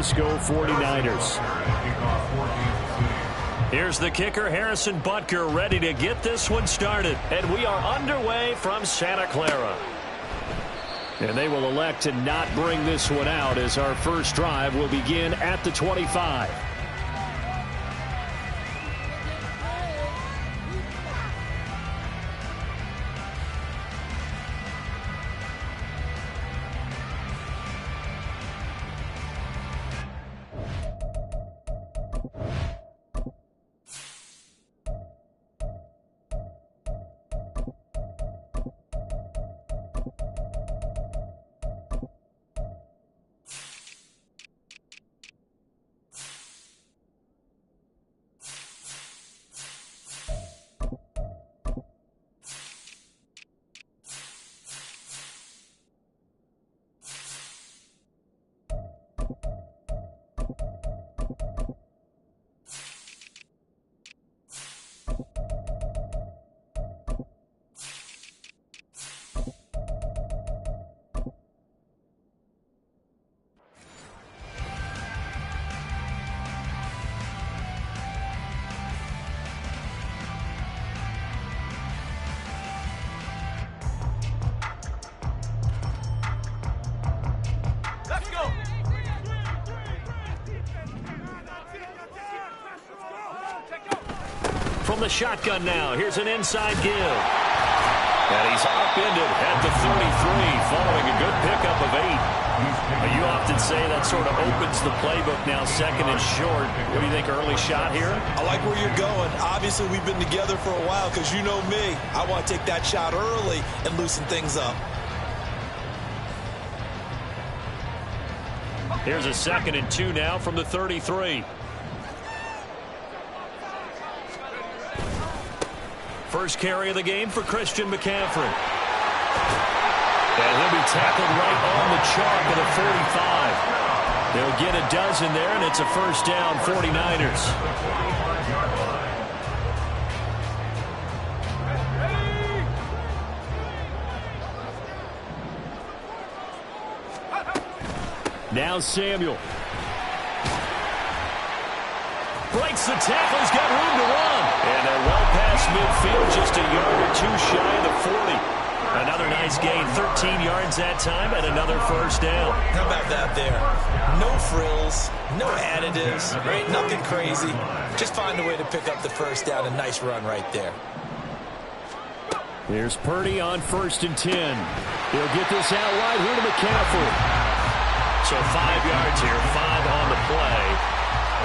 Francisco 49ers. Here's the kicker, Harrison Butker, ready to get this one started. And we are underway from Santa Clara. And they will elect to not bring this one out as our first drive will begin at the 25. From the shotgun now, here's an inside give. And he's upended at the 33, following a good pickup of 8. You often say that sort of opens the playbook now, second and short. What do you think, early shot here? I like where you're going. Obviously, we've been together for a while because you know me. I want to take that shot early and loosen things up. Here's a 2nd and 2 now from the 33. First carry of the game for Christian McCaffrey. And he'll be tackled right on the chalk at the 45. They'll get a dozen there, and it's a first down, 49ers. Now Samuel. Breaks the tackle. He's got room to run. And they're well past midfield, just a yard or two shy of the 40. Another nice gain, 13 yards that time, and another first down. How about that there? No frills, no additives, right? Nothing crazy. Just find a way to pick up the first down. A nice run right there. Here's Purdy on 1st and 10. He'll get this out wide here to McCaffrey. So 5 yards here, 5 on the play.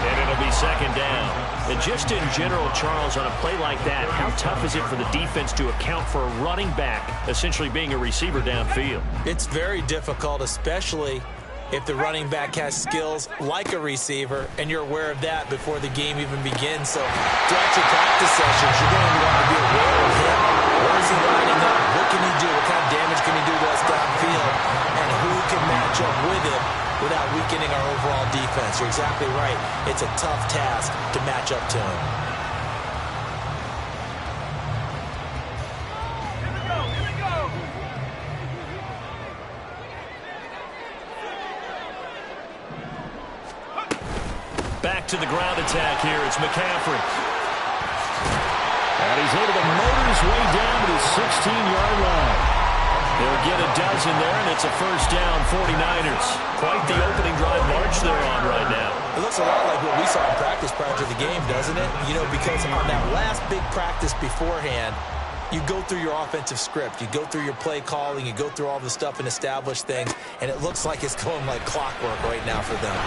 And it'll be second down. And just in general, Charles, on a play like that, how tough is it for the defense to account for a running back essentially being a receiver downfield? It's very difficult, especially if the running back has skills like a receiver, and you're aware of that before the game even begins. So throughout your practice sessions, you're going to want to be aware of him. Where is he lining up? What can he do? What kind of damage can he do to us downfield? And who can match up with him without weakening our overall defense? You're exactly right. It's a tough task to match up to him. Back to the ground attack here. It's McCaffrey. And he's able to motor his way down to the 16-yard line. They'll get a dozen there, and it's a first down, 49ers. Quite the opening drive march they're on right now. It looks a lot like what we saw in practice prior to the game, doesn't it? You know, because on that last big practice beforehand, you go through your offensive script. You go through your play calling. You go through all the stuff and establish things, and it looks like it's going like clockwork right now for them.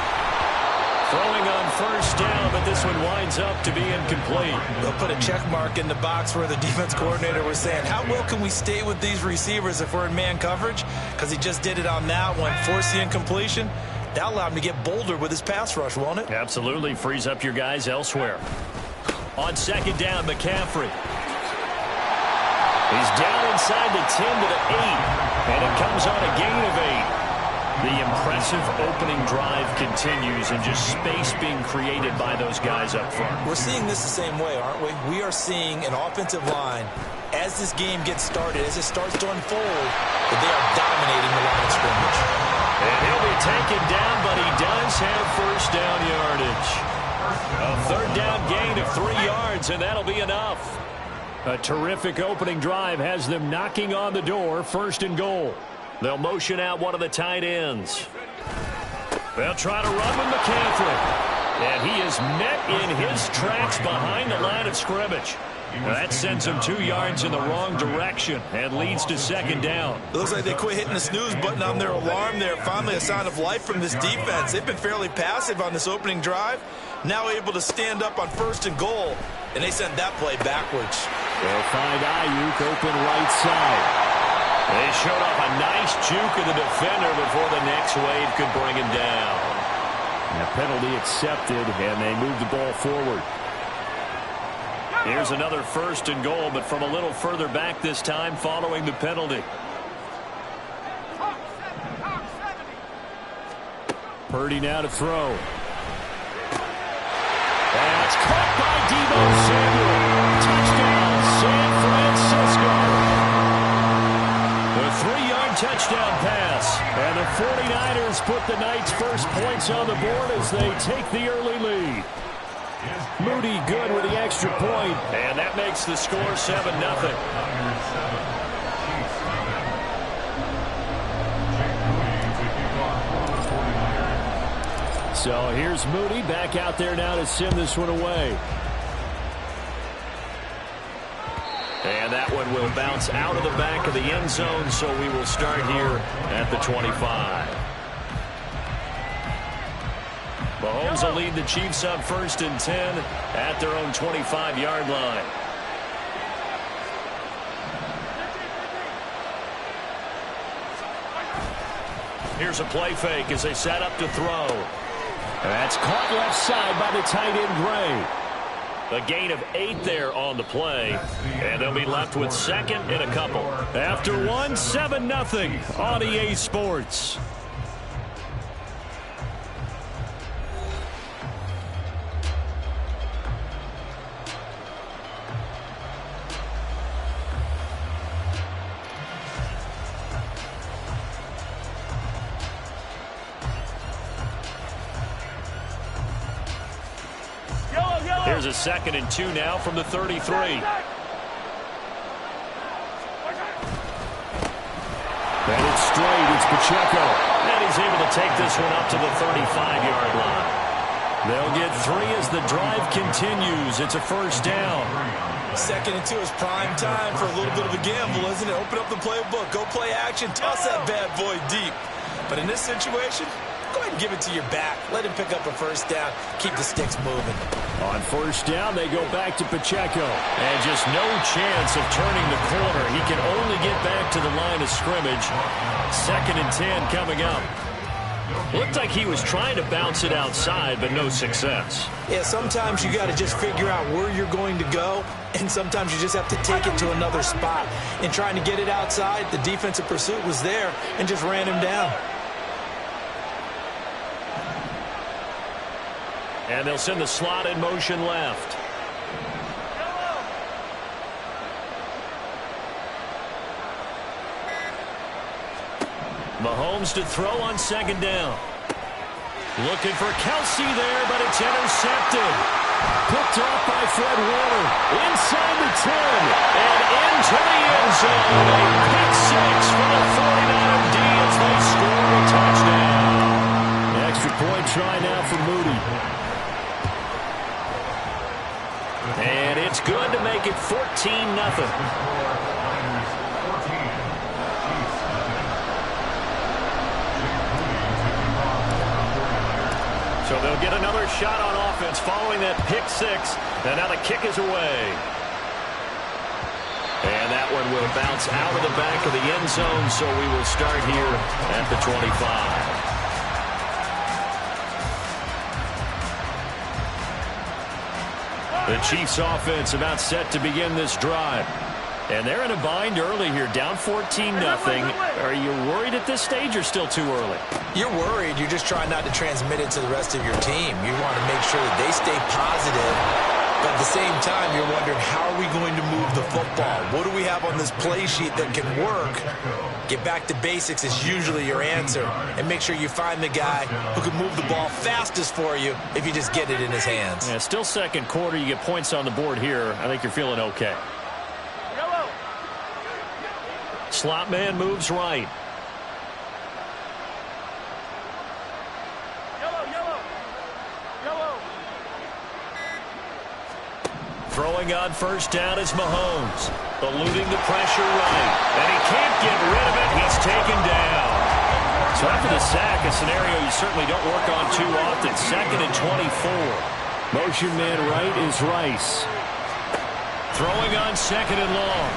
Throwing on first down, but this one winds up to be incomplete. They'll put a check mark in the box where the defense coordinator was saying, how well can we stay with these receivers if we're in man coverage? Because he just did it on that one, force the incompletion. That'll allow him to get bolder with his pass rush, won't it? Absolutely. Frees up your guys elsewhere. On second down, McCaffrey. He's down inside the 10 to the 8, and it comes on a gain of 8. The impressive opening drive continues, and just space being created by those guys up front. We're seeing this the same way, aren't we? We are seeing an offensive line, as this game gets started, as it starts to unfold, that they are dominating the line of scrimmage. And he'll be taken down, but he does have down yardage. A third down gain of 3 yards, and that'll be enough. A terrific opening drive has them knocking on the door, 1st and goal. They'll motion out one of the tight ends. They'll try to run with McCaffrey. And he is met in his tracks behind the line of scrimmage. That sends him 2 yards in the wrong direction and leads to 2nd down. It looks like they quit hitting the snooze button on their alarm there. Finally a sign of life from this defense. They've been fairly passive on this opening drive. Now able to stand up on 1st and goal. And they sent that play backwards. They'll find Ayuk open right side. They showed off a nice juke of the defender before the next wave could bring him down. And a penalty accepted, and they move the ball forward. Here's another 1st and goal, but from a little further back this time following the penalty. Purdy now to throw. That's caught by Deebo Samuel. Touchdown, San Francisco. The 3-yard touchdown pass. And the 49ers put the Knights' first points on the board as they take the early lead. Moody good with the extra point. And that makes the score 7-0. So here's Moody back out there now to send this one away. And that one will bounce out of the back of the end zone, so we will start here at the 25. Mahomes will lead the Chiefs up 1st and 10 at their own 25-yard line. Here's a play fake as they set up to throw. That's caught left side by the tight end Gray. A gain of 8 there on the play, and they'll be left with 2nd and a couple. After 7-0 on EA Sports. Here's a 2nd and 2 now from the 33. And it's straight. It's Pacheco. And he's able to take this one up to the 35-yard line. They'll get 3 as the drive continues. It's a 1st down. 2nd and 2 is prime time for a little bit of a gamble, isn't it? Open up the playbook. Go play action. Toss that bad boy deep. But in this situation, go ahead and give it to your back. Let him pick up a 1st down. Keep the sticks moving. On 1st down, they go back to Pacheco. And just no chance of turning the corner. He can only get back to the line of scrimmage. 2nd and 10 coming up. Looked like he was trying to bounce it outside, but no success. Yeah, sometimes you got to just figure out where you're going to go, and sometimes you just have to take it to another spot. In trying to get it outside, the defensive pursuit was there and just ran him down. And they'll send the slot in motion left. Mahomes to throw on 2nd down. Looking for Kelsey there, but it's intercepted. Picked off by Fred Warner. Inside the 10. And into the end zone. A pick 6 for the 49er D as they score a touchdown. Extra point try now for Moody. And it's good to make it 14-0. So they'll get another shot on offense following that pick 6. And now the kick is away. And that one will bounce out of the back of the end zone, so we will start here at the 25. The Chiefs offense about set to begin this drive. And they're in a bind early here, down 14-0. Are you worried at this stage or still too early? You're worried. You're just trying not to transmit it to the rest of your team. You want to make sure that they stay positive But at the same time, you're wondering, how are we going to move the football? What do we have on this play sheet that can work? Get back to basics is usually your answer. And make sure you find the guy who can move the ball fastest for you if you just get it in his hands. Yeah, still second quarter. You get points on the board here. I think you're feeling okay. Slot man moves right. Throwing on first down is Mahomes. Eluding the pressure right. And he can't get rid of it. He's taken down. So after the sack, a scenario you certainly don't work on too often. 2nd and 24. Motion man right is Rice. Throwing on 2nd and long.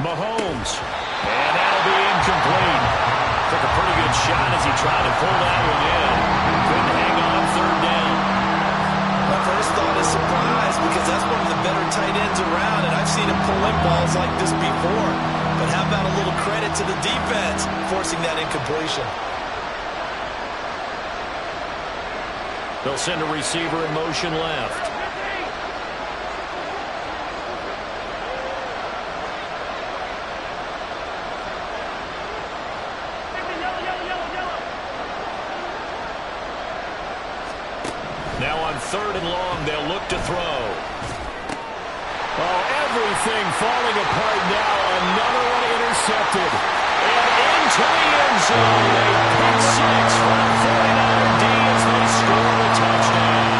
Mahomes. And that'll be incomplete. Took a pretty good shot as he tried to pull that one in. Couldn't hang on 3rd down. My first thought is surprise, because that's one of the better tight ends around, and I've seen him pull in balls like this before. But how about a little credit to the defense forcing that incompletion? They'll send a receiver in motion left. Now on 3rd and long, they'll look to throw. Oh, everything falling apart now. Another one intercepted. And into the end zone. A pick six for the 49er D as they score a touchdown.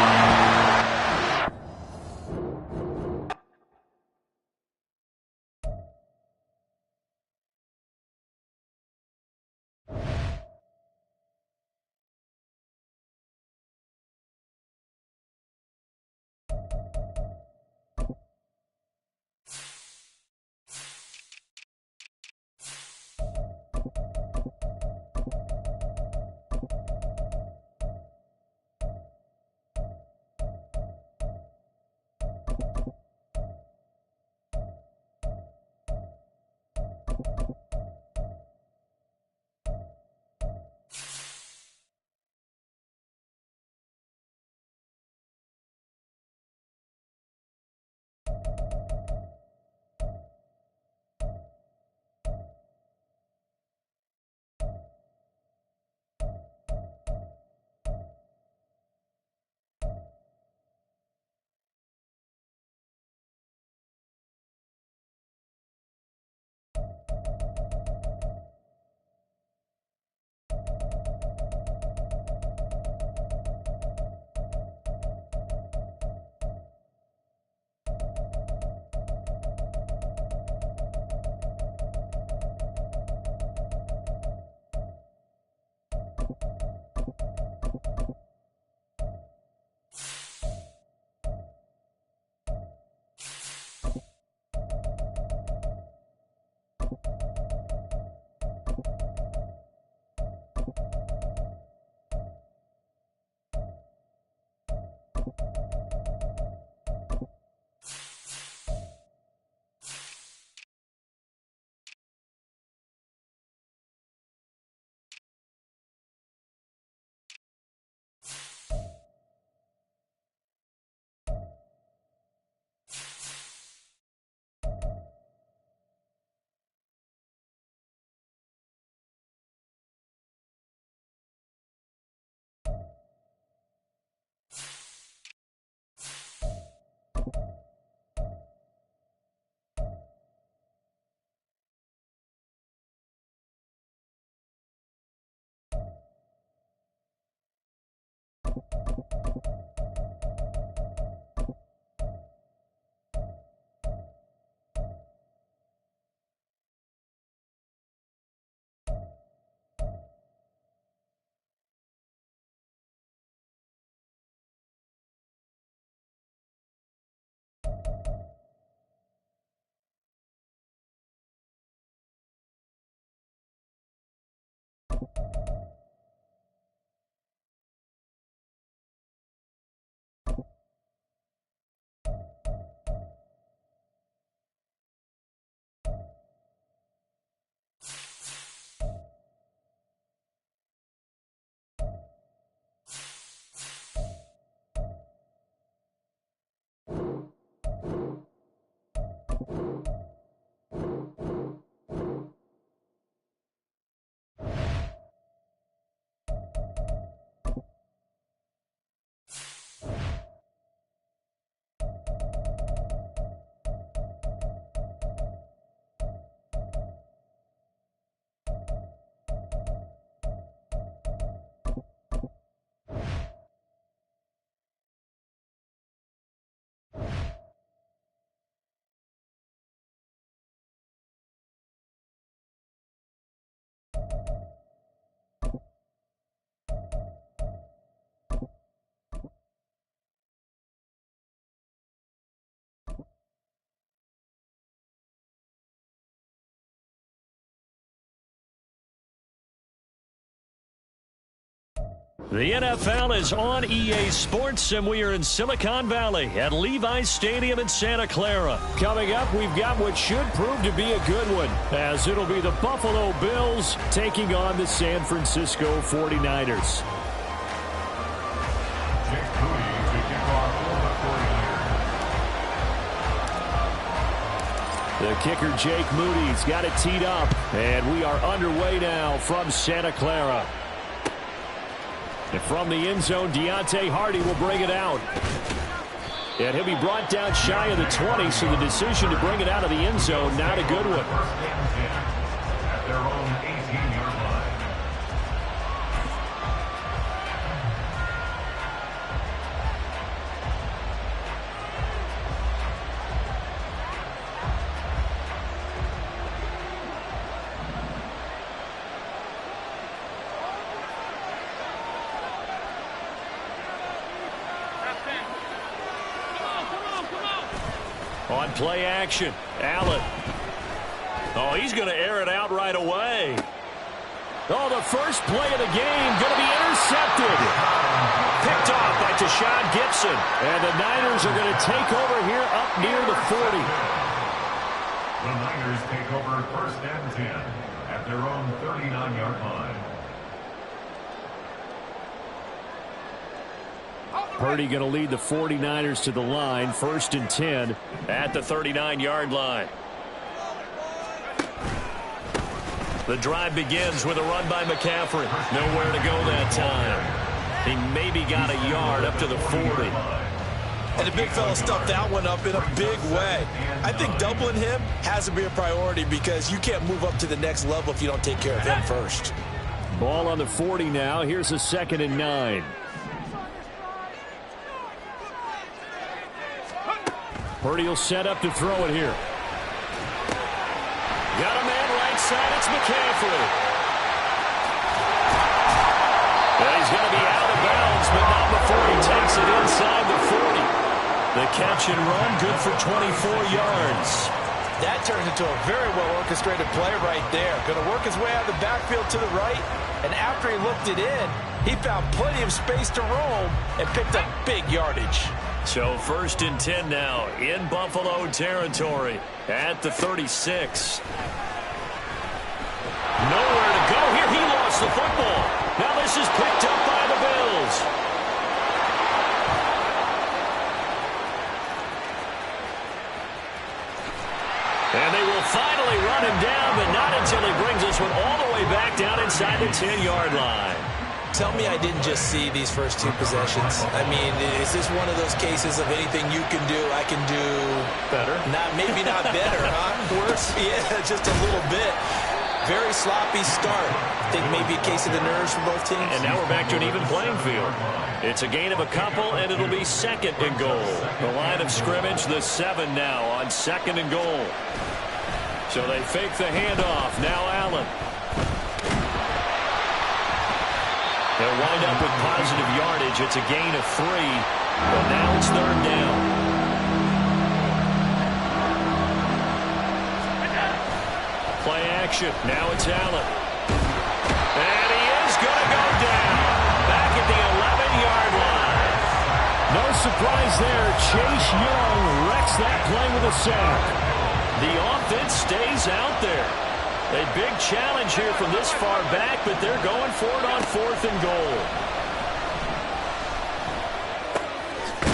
The NFL is on EA Sports, and we are in Silicon Valley at Levi's Stadium in Santa Clara. Coming up, we've got what should prove to be a good one, as it'll be the Buffalo Bills taking on the San Francisco 49ers. The kicker, Jake Moody's got it teed up, and we are underway now from Santa Clara. And from the end zone, Deontay Hardy will bring it out. And he'll be brought down shy of the 20, so the decision to bring it out of the end zone, not a good one. At their own 18-yard line. On play action, Allen. Oh, he's going to air it out right away. Oh, the first play of the game going to be intercepted. Picked off by Tashawn Gibson. And the Niners are going to take over here up near the 40. The Niners take over first and 10 at their own 39-yard line. Purdy going to lead the 49ers to the line, first and 10 at the 39-yard line. The drive begins with a run by McCaffrey. Nowhere to go that time. He maybe got a yard up to the 40. And the big fella stuffed that one up in a big way. I think doubling him has to be a priority because you can't move up to the next level if you don't take care of him first. Ball on the 40 now. Here's a 2nd and 9. Purdy will set up to throw it here. Got a man right side. It's McCaffrey. And he's going to be out of bounds, but not before he takes it inside the 40. The catch and run, good for 24 yards. That turns into a very well-orchestrated play right there. Going to work his way out of the backfield to the right, and after he looked it in, he found plenty of space to roam and picked up big yardage. So first and 10 now in Buffalo territory at the 36. Nowhere to go here. He lost the football. Now this is picked up by the Bills. And they will finally run him down, but not until he brings this one all the way back down inside the 10-yard line. Tell me I didn't just see these first two possessions. I mean, is this one of those cases of anything you can do, I can do better? Maybe not better, huh? Worse? Yeah, just a little bit. Very sloppy start. I think maybe a case of the nerves for both teams. And now we're back to an even playing field. It's a gain of a couple, and it'll be 2nd and goal. The line of scrimmage, the 7 now on 2nd and goal. So they fake the handoff. Now Allen. They'll wind up with positive yardage. It's a gain of 3, but now it's 3rd down. Play action. Now it's Allen. And he is going to go down. Back at the 11-yard line. No surprise there. Chase Young wrecks that play with a sack. The offense stays out there. A big challenge here from this far back, but they're going for it on 4th and goal.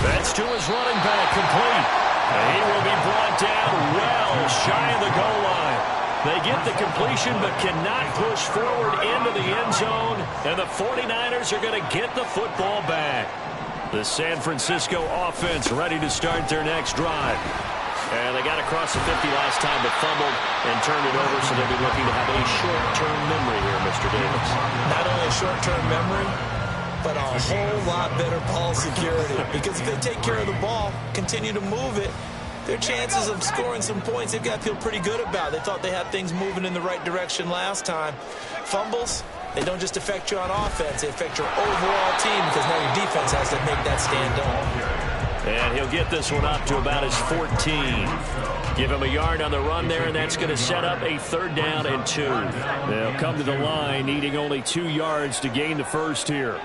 That's to his running back, complete. And he will be brought down well shy of the goal line. They get the completion but cannot push forward into the end zone, and the 49ers are going to get the football back. The San Francisco offense ready to start their next drive. And they got across the 50 last time, but fumbled and turned it over, so they'll be looking to have a short-term memory here, Mr. Davis. Not only a short-term memory, but a whole lot better ball security. Because if they take care of the ball, continue to move it, their chances of scoring some points, they've got to feel pretty good about. They thought they had things moving in the right direction last time. Fumbles, they don't just affect you on offense, they affect your overall team because now your defense has to make that stand up. And he'll get this one up to about his 14. Give him a yard on the run there, and that's going to set up a 3rd down and 2. They'll come to the line needing only 2 yards to gain the first here.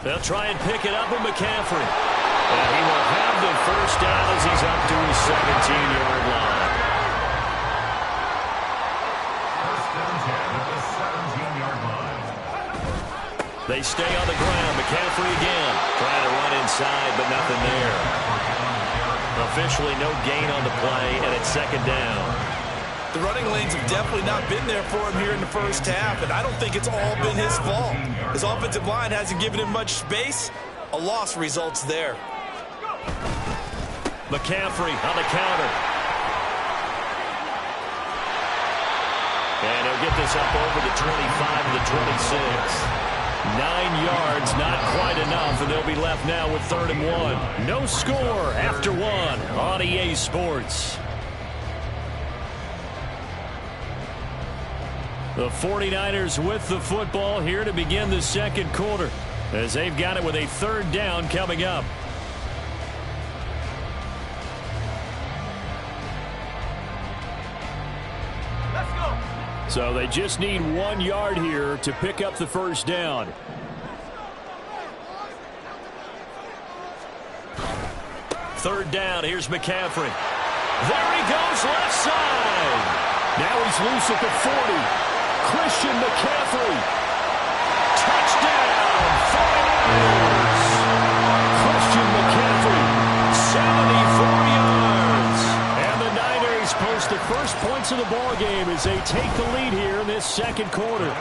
They'll try and pick it up with McCaffrey. And he will have the first down as he's up to his 17-yard line. First and 10 at the 17-yard line. They stay on the ground. McCaffrey again. Trying to run inside, but nothing there. Officially no gain on the play, and it's second down. The running lanes have definitely not been there for him here in the first half, and I don't think it's all been his fault. His offensive line hasn't given him much space. A loss results there. McCaffrey on the counter. And he'll get this up over the 25 to the 26. 9 yards, not quite enough, and they'll be left now with 3rd and 1. No score after 1 on EA Sports. The 49ers with the football here to begin the second quarter, as they've got it with a 3rd down coming up. Let's go. So they just need 1 yard here to pick up the first down. Third down, here's McCaffrey. There he goes, left side. Now he's loose at the 40. Christian McCaffrey. Touchdown, 49ers. Christian McCaffrey, 74 yards. And the Niners post the first points of the ball game as they take the lead here in this second quarter.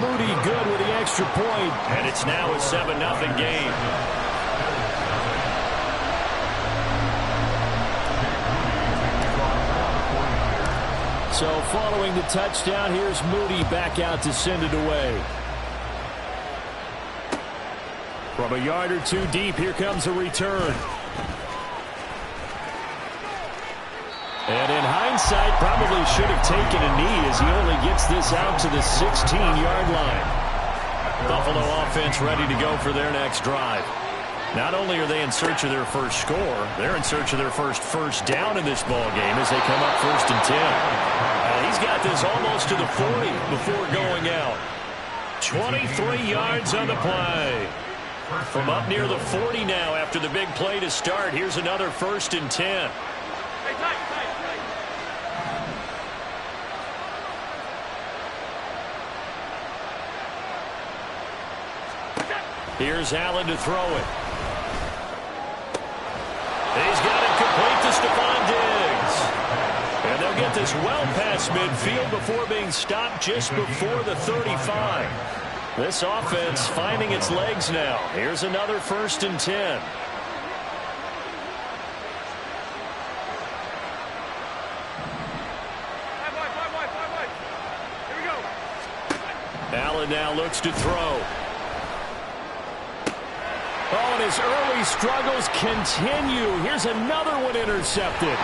Moody good with the extra point, and it's now a 7-0 game. So following the touchdown, here's Moody back out to send it away. From a yard or two deep, here comes a return. And in hindsight, probably should have taken a knee as he only gets this out to the 16-yard line. Buffalo offense ready to go for their next drive. Not only are they in search of their first score, they're in search of their first down in this ball game as they come up 1st and 10. He's got this almost to the 40 before going out. 23 yards on the play. From up near the 40 now after the big play to start. Here's another 1st and 10. Hey, tight. Here's Allen to throw it. He's got it complete to Stephon Diggs. And they'll get this well past midfield before being stopped just before the 35. This offense finding its legs now. Here's another 1st and 10. Five. Here we go. Allen now looks to throw. Oh, and his early struggles continue. Here's another one intercepted.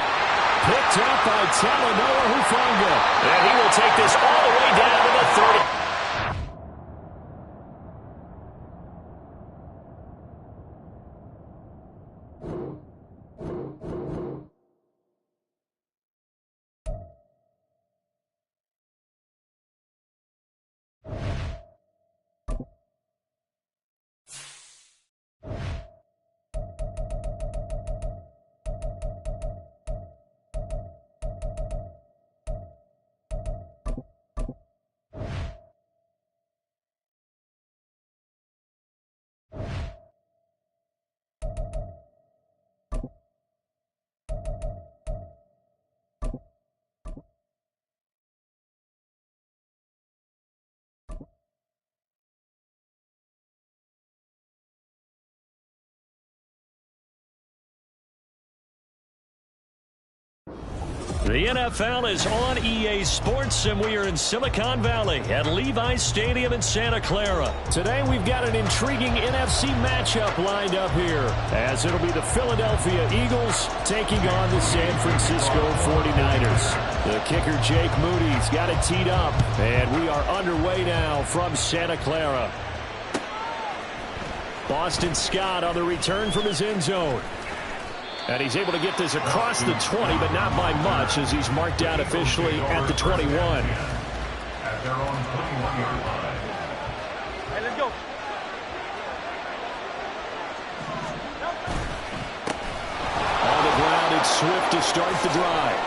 Picked up by Talanoa Hufanga. And he will take this all the way down to the 30. The NFL is on EA Sports, and we are in Silicon Valley at Levi's Stadium in Santa Clara. Today, we've got an intriguing NFC matchup lined up here, as it'll be the Philadelphia Eagles taking on the San Francisco 49ers. The kicker, Jake Moody's got it teed up, and we are underway now from Santa Clara. Boston Scott on the return from his end zone. And he's able to get this across the 20, but not by much, as he's marked out officially at the 21. At their own 21-yard line. Hey, let's go. Swift to start the drive.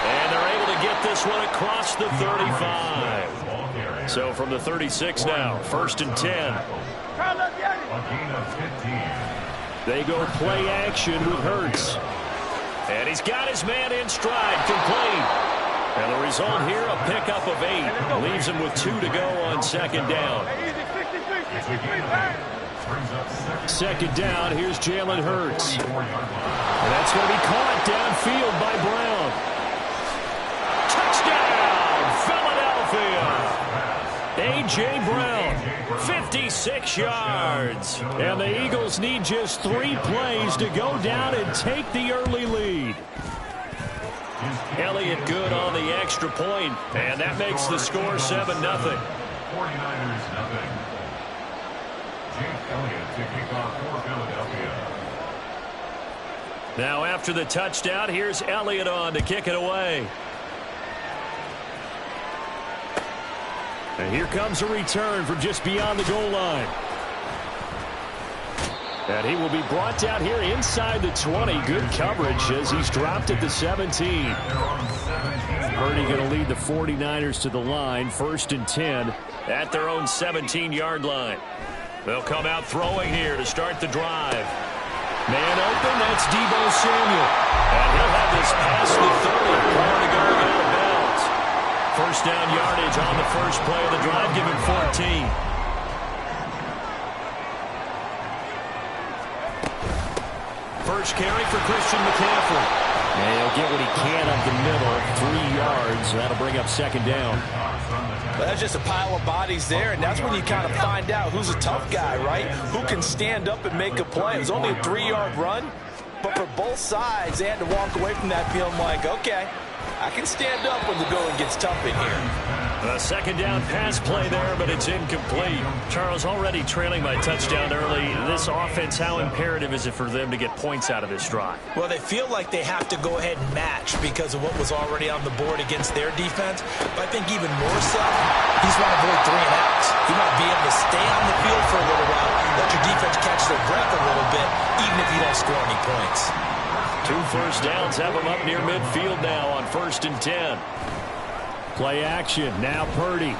And they're able to get this one across the 35. So from the 36 now, 1st and 10. They go play action with Hurts. And he's got his man in stride, complete. And the result here, a pickup of 8. Leaves him with 2 to go on 2nd down. 2nd down, here's Jalen Hurts. And that's going to be caught downfield by Brown. Touchdown, Philadelphia! A.J. Brown, 56 yards. And the Eagles need just 3 plays to go down and take the early lead. Elliott good on the extra point, and that makes the score 7-0. 49ers nothing. Jake Elliott to kick off for Philadelphia. Now after the touchdown, here's Elliott on to kick it away. And here comes a return from just beyond the goal line. And he will be brought down here inside the 20. Good coverage as he's dropped at the 17. Purdy going to lead the 49ers to the line. 1st and 10 at their own 17-yard line. They'll come out throwing here to start the drive. Man open, that's Deebo Samuel. And he'll have this past the 30 prior to going out of bounds. 1st down yardage on the first play of the drive, give him 14. First carry for Christian McCaffrey. And he'll get what he can up the middle, 3 yards. That'll bring up 2nd down. Well, that's just a pile of bodies there, and that's when you kind of find out who's a tough guy, right? Who can stand up and make a play. It was only a 3-yard run, but for both sides, they had to walk away from that feeling like, okay, I can stand up when the going gets tough in here. A 2nd down pass play there, but it's incomplete. Charles, already trailing by touchdown early. This offense, how imperative is it for them to get points out of this drive? Well, they feel like they have to go ahead and match because of what was already on the board against their defense. But I think even more so, you just want to avoid 3 and outs. You want to be able to stay on the field for a little while, let your defense catch their breath a little bit, even if you don't score any points. 2 first downs have them up near midfield now on 1st and 10. Play action, now Purdy. And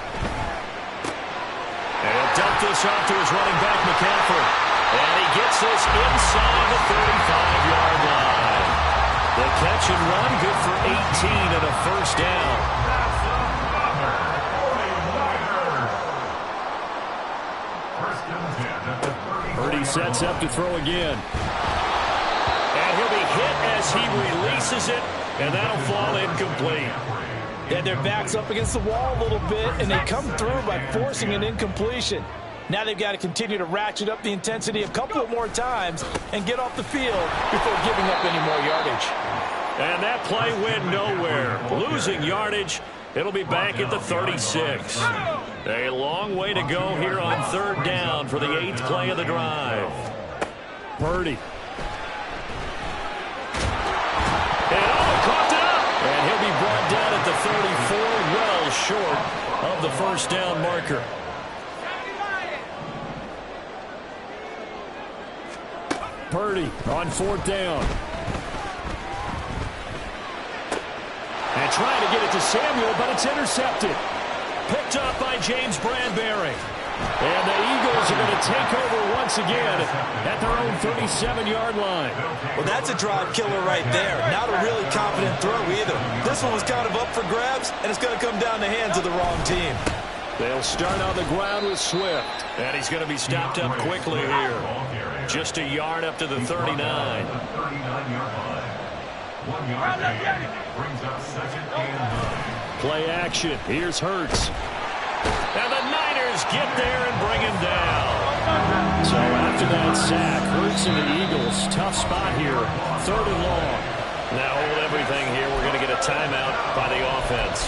he'll dump this off to his running back, McCaffrey. And he gets this inside the 35-yard line. The catch and run, good for 18 and a 1st down. Purdy sets up to throw again. And he'll be hit as he releases it, and that'll fall incomplete. They had their backs up against the wall a little bit, and they come through by forcing an incompletion. Now they've got to continue to ratchet up the intensity a couple of more times and get off the field before giving up any more yardage. And that play went nowhere. Losing yardage, it'll be back at the 36. A long way to go here on 3rd down for the 8th play of the drive. Purdy. And he'll be brought down at the 34, well short of the 1st down marker. Purdy on 4th down. And trying to get it to Samuel, but it's intercepted. Picked up by James Bradbury. And the Eagles are going to take over once again at their own 37-yard line. Well, that's a drive killer right there. Not a really confident throw either. This one was kind of up for grabs, and it's going to come down the hands of the wrong team. They'll start on the ground with Swift. And he's going to be stopped up quickly here. Just a yard up to the 39. 39-yard line. 1 yard gain brings up 2nd and 9. Play action. Here's Hurts. And the Niners get there and bring him down. So after that sack, Hurts and the Eagles, tough spot here, 3rd and long. Now hold everything here. We're going to get a timeout by the offense.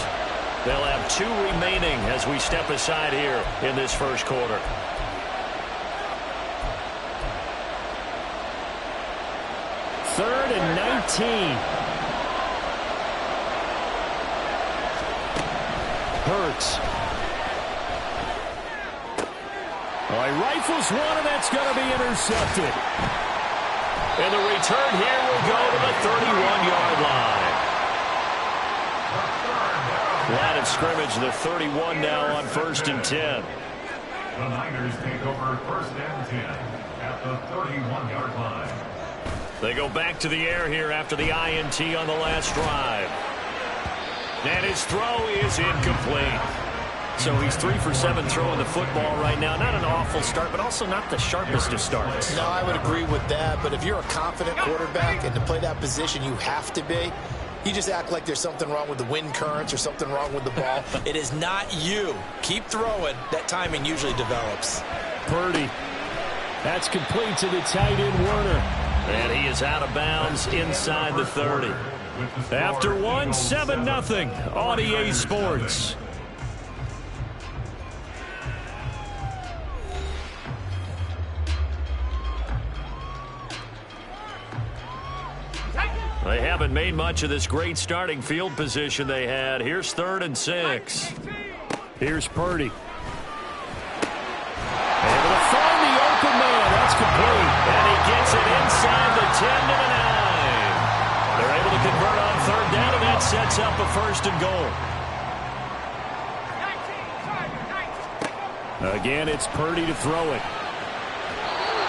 They'll have 2 remaining as we step aside here in this 1st quarter. Third and 19. Hurts. Well, he rifles one, and that's going to be intercepted. And the return here will go to the 31-yard line. Line of scrimmage, the 31 now on 1st and 10. The Niners take over 1st and 10 at the 31-yard line. They go back to the air here after the INT on the last drive. And his throw is incomplete. So he's 3 for 7 throwing the football right now. Not an awful start, but also not the sharpest of starts. No, I would agree with that. But if you're a confident quarterback and to play that position you have to be, you just act like there's something wrong with the wind currents or something wrong with the ball. It is not you. Keep throwing. That timing usually develops. Purdy. That's complete to the tight end, Werner. And he is out of bounds inside the 30. After one, 7-0 on EA Sports. They haven't made much of this great starting field position they had. Here's 3rd and 6. Here's Purdy. Able to find the open man. That's complete. And he gets it inside the 10 to the 9. They're able to convert on 3rd down, and that sets up a 1st and goal. Again, it's Purdy to throw it.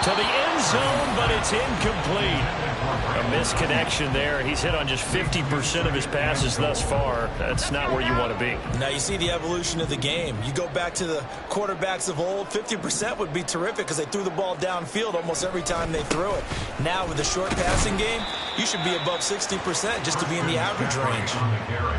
To the end zone, but it's incomplete. A misconnection there. He's hit on just 50% of his passes thus far. That's not where you want to be. Now you see the evolution of the game. You go back to the quarterbacks of old, 50% would be terrific because they threw the ball downfield almost every time they threw it. Now with the short passing game, you should be above 60% just to be in the average range.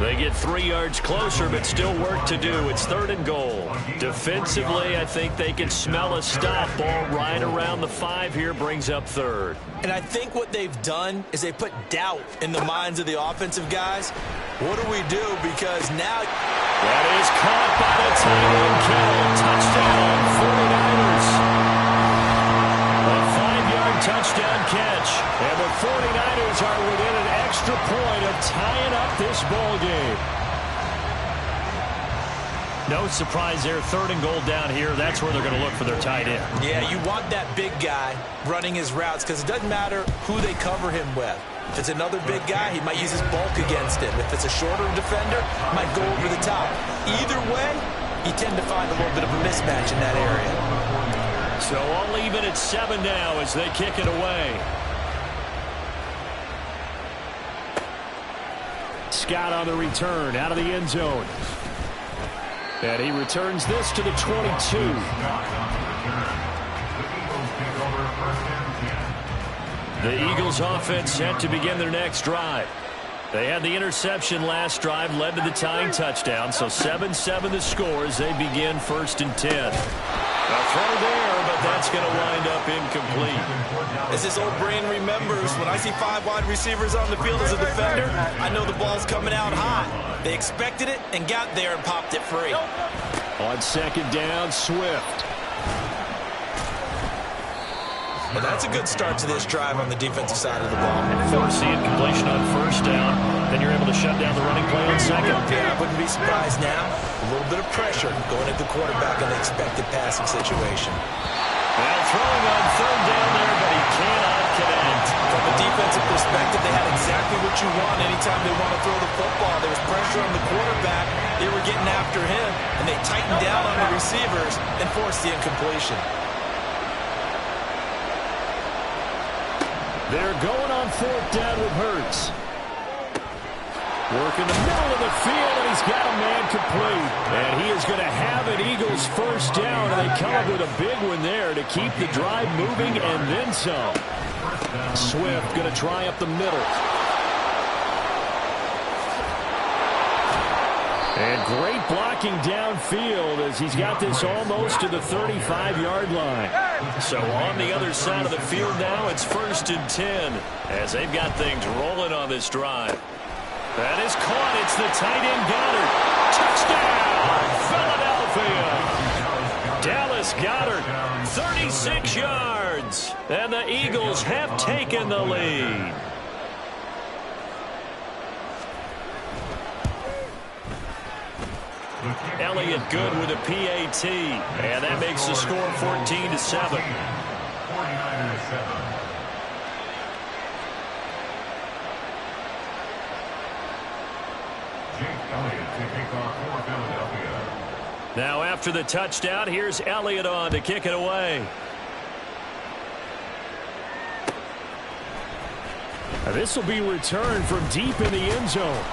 They get 3 yards closer, but still work to do. It's 3rd and goal. Defensively, I think they can smell a stop. Ball right around the 5 here, brings up 3rd. And I think what they've done is they put doubt in the minds of the offensive guys. What do we do? Because now... That is caught by the tight end, Kittle. Touchdown, 49ers. A 5-yard touchdown catch. And the 49ers are within an extra point of tying up this ball game. No surprise there. 3rd and goal down here. That's where they're going to look for their tight end. Yeah, you want that big guy running his routes because it doesn't matter who they cover him with. If it's another big guy, he might use his bulk against him. If it's a shorter defender, he might go over the top. Either way, you tend to find a little bit of a mismatch in that area. So all even at 7 now as they kick it away. Scott on the return out of the end zone. And he returns this to the 22. The Eagles offense set to begin their next drive. They had the interception last drive, led to the tying touchdown. So 7-7 the score as they begin 1st and 10. A throw there, but that's going to wind up incomplete. As his old brain remembers, when I see 5 wide receivers on the field as a defender, I know the ball's coming out hot. They expected it and got there and popped it free. On 2nd down, Swift. Well, that's a good start to this drive on the defensive side of the ball. Force the incompletion on 1st down. Then you're able to shut down the running play on 2nd. Yeah, I wouldn't be surprised now. A little bit of pressure going at the quarterback in the expected passing situation. Well, throwing on 3rd down there, but he cannot connect. From a defensive perspective, they had exactly what you want anytime they want to throw the football. There was pressure on the quarterback. They were getting after him, and they tightened down on the receivers and forced the incompletion. They're going on 4th down with Hurts. Working the middle of the field, and he's got a man complete. And he is going to have an Eagles 1st down, and they come up with a big one there to keep the drive moving and then some. Swift going to try up the middle. And great blocking downfield as he's got this almost to the 35-yard line. So on the other side of the field now, it's 1st and 10 as they've got things rolling on this drive. That is caught. It's the tight end Goddard. Touchdown, Philadelphia. Dallas Goedert, 36 yards. And the Eagles have taken the lead. Elliott good with a PAT. And that makes the score 14-7. 49ers 7. Elliott to kick off for Philadelphia. Now after the touchdown, here's Elliott on to kick it away. This will be returned from deep in the end zone.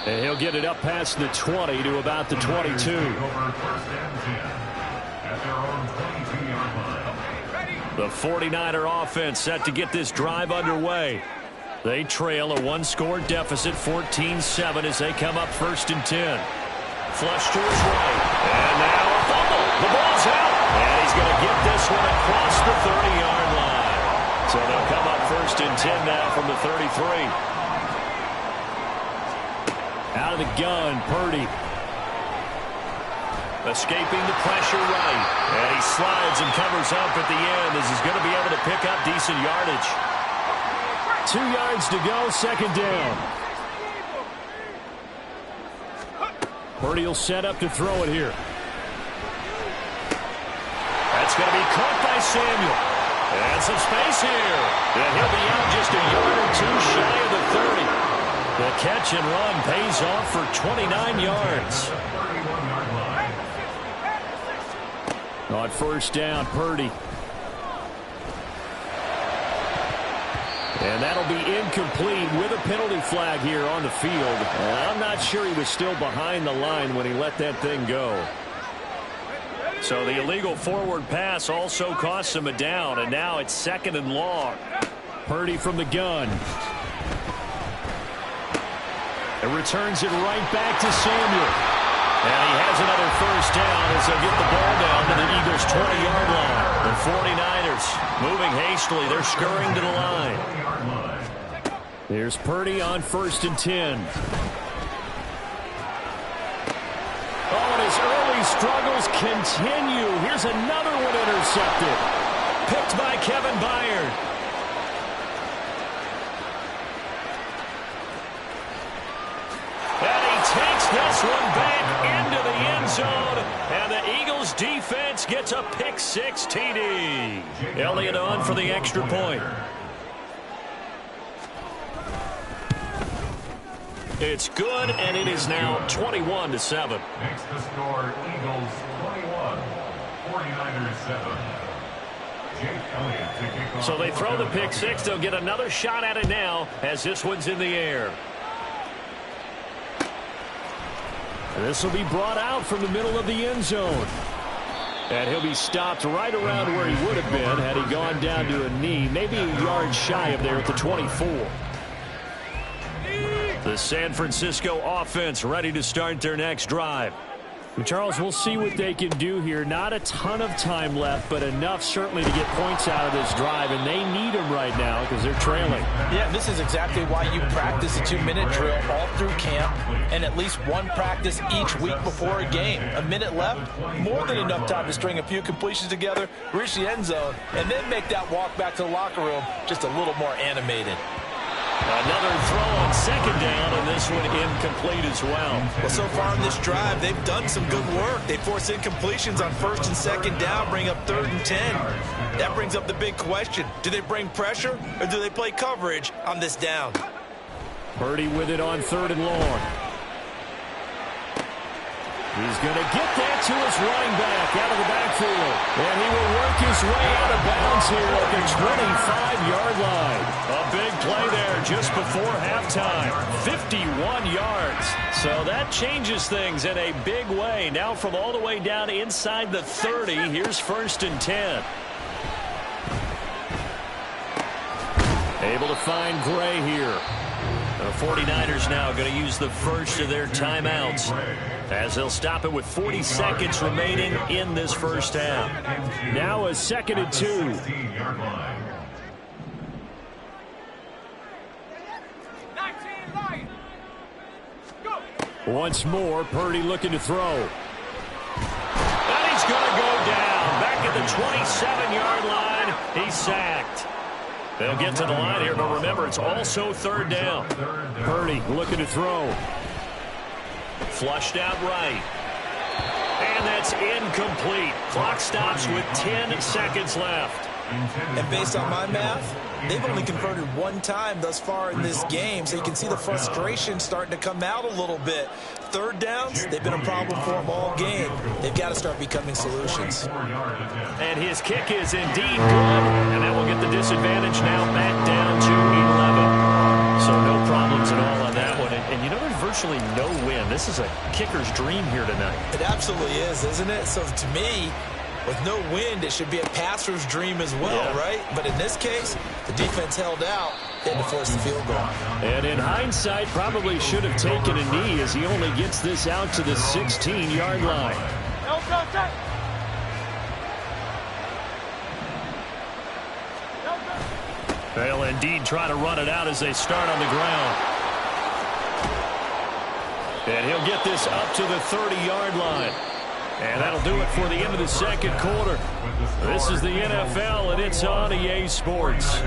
And he'll get it up past the 20 to about the 22. First and 10 at their own 22-yard line. The 49er offense set to get this drive underway. They trail a one-score deficit, 14-7, as they come up first and 10. Flush to his right. And now a fumble. The ball's out. And he's going to get this one across the 30-yard line. So they'll come up first and 10 now from the 33. Out of the gun, Purdy. Escaping the pressure right. And he slides and covers up at the end as he's going to be able to pick up decent yardage. 2 yards to go, second down. Purdy will set up to throw it here. That's going to be caught by Samuel. And some space here. And he'll be out just a yard or two shy of the 30. The catch and run pays off for 29 yards. On first down, Purdy. And that'll be incomplete with a penalty flag here on the field. And I'm not sure he was still behind the line when he let that thing go. So the illegal forward pass also costs him a down, and now it's second and long. Purdy from the gun. It returns it right back to Samuel. And he has another first down as they'll get the ball down to the Eagles' 20-yard line. The 49ers moving hastily. They're scurrying to the line. Here's Purdy on first and 10. Oh, and his early struggles continue. Here's another one intercepted. Picked by Kevin Byard. And he takes this one back into the end zone. And the Eagles defense gets a pick six TD. Elliott on for the extra point. It's good, and it is now 21-7. Makes the score Eagles 21, 49ers 7. Jake Elliott to kick off. So they throw the pick six. They'll get another shot at it now as this one's in the air. This will be brought out from the middle of the end zone. And he'll be stopped right around where he would have been had he gone down to a knee, maybe a yard shy of there at the 24. The San Francisco offense ready to start their next drive. And Charles, we'll see what they can do here. Not a ton of time left, but enough certainly to get points out of this drive, and they need them right now because they're trailing. Yeah, this is exactly why you practice a 2-minute drill all through camp and at least one practice each week before a game. A minute left, more than enough time to string a few completions together, reach the end zone, and then make that walk back to the locker room just a little more animated. Another throw on second down, and this one incomplete as well. Well, so far in this drive, they've done some good work. They force incompletions on first and second down, bring up 3rd and 10. That brings up the big question. Do they bring pressure, or do they play coverage on this down? Purdy with it on 3rd and long. He's going to get that to his running back out of the backfield. And he will work his way out of bounds here at the 25-yard line. A big play there just before halftime. 51 yards. So that changes things in a big way. Now from all the way down inside the 30, here's 1st and 10. Able to find Gray here. The 49ers now going to use the first of their timeouts as they'll stop it with 40 seconds remaining in this first half. Now a 2nd and 2. Once more, Purdy looking to throw. And he's going to go down. Back at the 27-yard line. He's sacked. They'll get to the line here, but remember, it's also 3rd down. Purdy looking to throw. Flushed out right. And that's incomplete. Clock stops with 10 seconds left. And based on my math, they've only converted one time thus far in this game, so you can see the frustration starting to come out a little bit. Third downs, they've been a problem for them all game. They've got to start becoming solutions. And his kick is indeed good, and that will get the disadvantage now back down to 11. So no problems at all on that one. And you know, there's virtually no win. This is a kicker's dream here tonight. It absolutely is, isn't it? So to me, with no wind, it should be a passer's dream as well, right? But in this case, the defense held out. They had to force the field goal. And in hindsight, probably should have taken a knee as he only gets this out to the 16-yard line. They'll indeed try to run it out as they start on the ground. And he'll get this up to the 30-yard line. And that'll do it for the end of the second quarter. This is the NFL, and it's on EA Sports.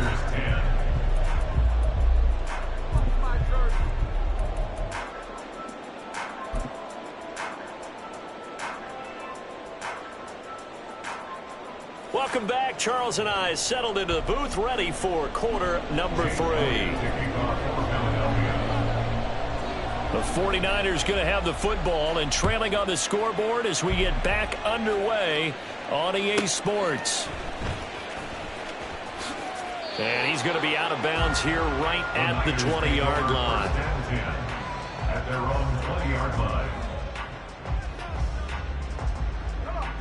Welcome back. Charles and I settled into the booth, ready for quarter number 3. The 49ers going to have the football and trailing on the scoreboard as we get back underway on EA Sports. And he's going to be out of bounds here right at the 20-yard line. At their own 20-yard line.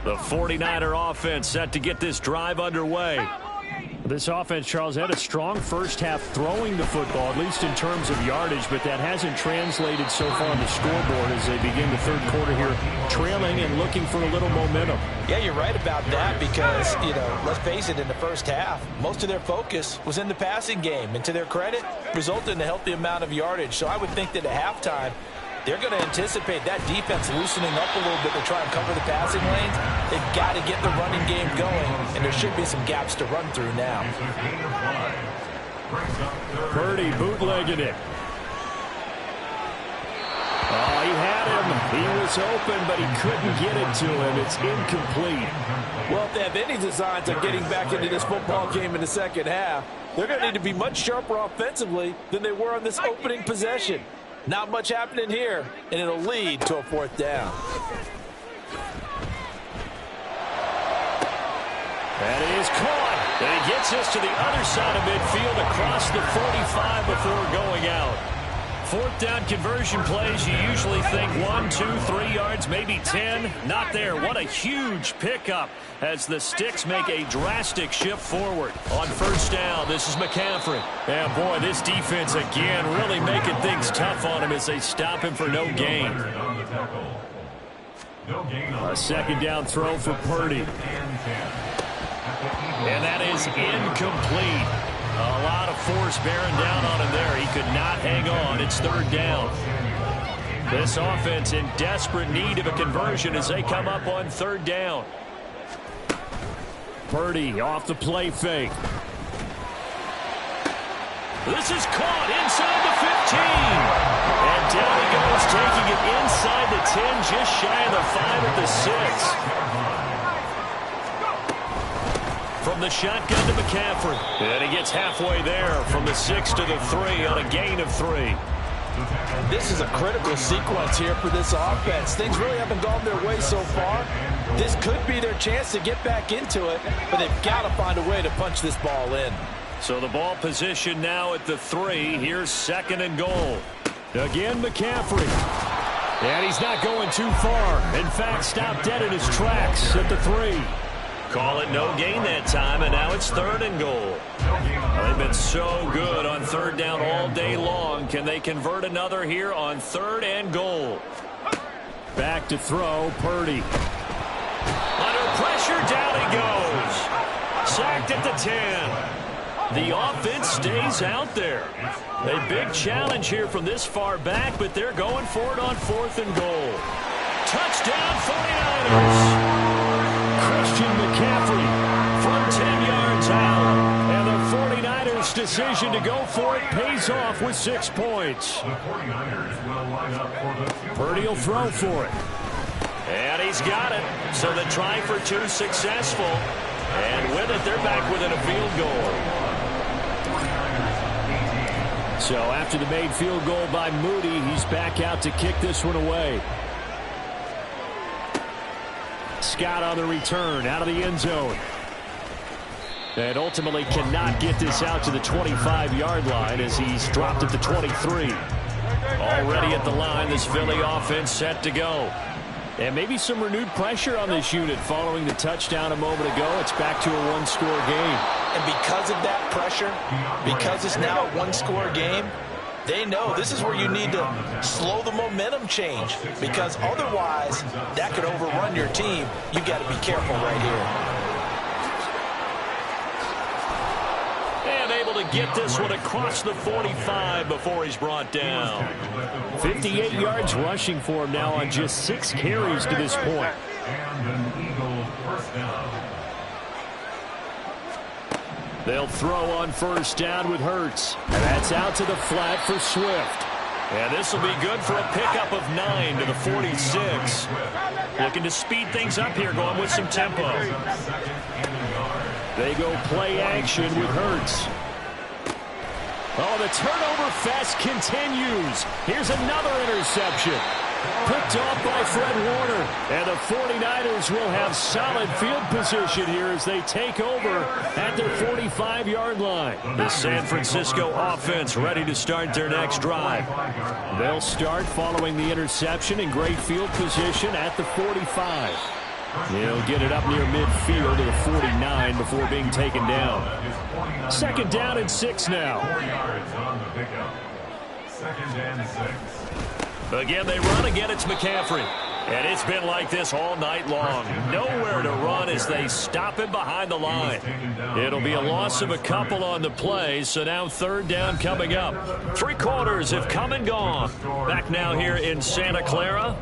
The 49er offense set to get this drive underway. This offense, Charles, had a strong first half throwing the football, at least in terms of yardage, but that hasn't translated so far on the scoreboard as they begin the third quarter here, trailing and looking for a little momentum. Yeah, you're right about that because, you know, let's face it, in the first half, most of their focus was in the passing game, and to their credit, resulted in a healthy amount of yardage. So I would think that at halftime, they're going to anticipate that defense loosening up a little bit to try and cover the passing lanes. They've got to get the running game going, and there should be some gaps to run through now. Purdy bootlegging it. Oh, he had him. He was open, but he couldn't get it to him. It's incomplete. Well, if they have any designs on getting back into this football game in the second half, they're going to need to be much sharper offensively than they were on this opening possession. Not much happening here, and it'll lead to a fourth down. And it is caught. And he gets us to the other side of midfield across the 45 before going out. Fourth down conversion plays, you usually think 1, 2, 3 yards, maybe 10. Not there. What a huge pickup as the Sticks make a drastic shift forward. On first down, this is McCaffrey. And boy, this defense again really making things tough on him as they stop him for no gain. A second down throw for Purdy. And that is incomplete. A lot of force bearing down on him there. He could not hang on. It's third down. This offense in desperate need of a conversion as they come up on third down. Purdy off the play fake. This is caught inside the 15. And down he goes, taking it inside the 10, just shy of the 5 at the 6. From the shotgun to McCaffrey. And he gets halfway there from the 6 to the 3 on a gain of 3. This is a critical sequence here for this offense. Things really haven't gone their way so far. This could be their chance to get back into it, but they've got to find a way to punch this ball in. So the ball position now at the 3. Here's second and goal. Again, McCaffrey. And he's not going too far. In fact, stopped dead in his tracks at the 3. Call it no gain that time, and now it's third and goal. They've been so good on third down all day long. Can they convert another here on third and goal? Back to throw, Purdy. Under pressure, down he goes. Sacked at the 10. The offense stays out there. A big challenge here from this far back, but they're going for it on fourth and goal. Touchdown, 49ers. Christian McCaffrey from 10 yards out. And the 49ers' decision to go for it pays off with 6 points. Purdy will throw for it. And he's got it. So the try for 2 successful. And with it, they're back within a field goal. So after the made field goal by Moody, he's back out to kick this one away. Scott on the return out of the end zone. And ultimately cannot get this out to the 25-yard line as he's dropped at the 23. Already at the line, this Philly offense set to go. And maybe some renewed pressure on this unit following the touchdown a moment ago. It's back to a one-score game. And because of that pressure, because it's now a one-score game, they know this is where you need to slow the momentum change, because otherwise that could overrun your team. You've got to be careful right here. And able to get this one across the 45 before he's brought down. 58 yards rushing for him now on just 6 carries to this point. And an Eagle first down. They'll throw on first down with Hurts. And that's out to the flat for Swift. And this will be good for a pickup of 9 to the 46. Looking to speed things up here, going with some tempo. They go play action with Hurts. Oh, the turnover fest continues. Here's another interception. Picked off by Fred Warner. And the 49ers will have solid field position here as they take over at their 45-yard line. The San Francisco offense ready to start their next drive. They'll start following the interception in great field position at the 45. He'll get it up near midfield to the 49 before being taken down. Second down and 6 now. 4 yards on the pickup. Second and 6. Again, they run. Again, it's McCaffrey. And it's been like this all night long. Nowhere to run as they stop him behind the line. It'll be a loss of a couple on the play, so now third down coming up. 3 quarters have come and gone. Back now here in Santa Clara.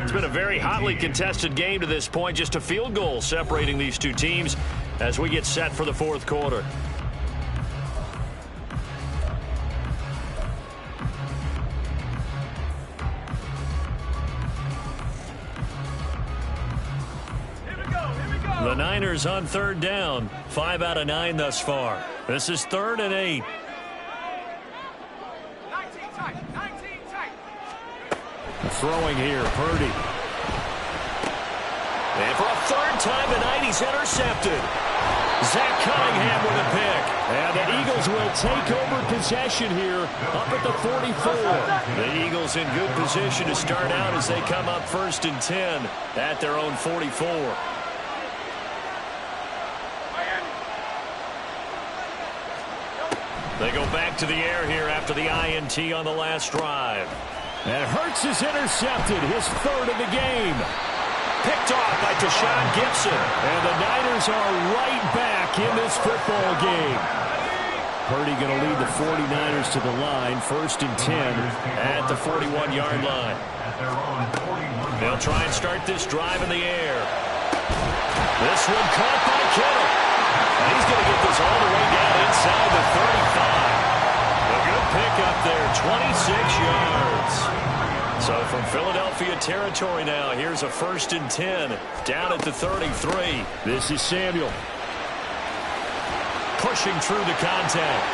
It's been a very hotly contested game to this point. Just a field goal separating these two teams as we get set for the fourth quarter. The Niners on third down. 5 out of 9 thus far. This is 3rd and 8. 19 tight. Throwing here, Purdy. And for a third time tonight, he's intercepted. Zach Cunningham with a pick. And the Eagles will take over possession here up at the 44. The Eagles in good position to start out as they come up 1st and 10 at their own 44. They go back to the air here after the INT on the last drive. And Hurts is intercepted, his 3rd of the game. Picked off by Tashawn Gibson. And the Niners are right back in this football game. Purdy going to lead the 49ers to the line, 1st and 10 at the 41-yard line. They'll try and start this drive in the air. This one caught by Kittle. And he's going to get this all the way down inside the 35. A good pickup there, 26 yards. So from Philadelphia territory now, here's a 1st and 10 down at the 33. This is Samuel. Pushing through the contact.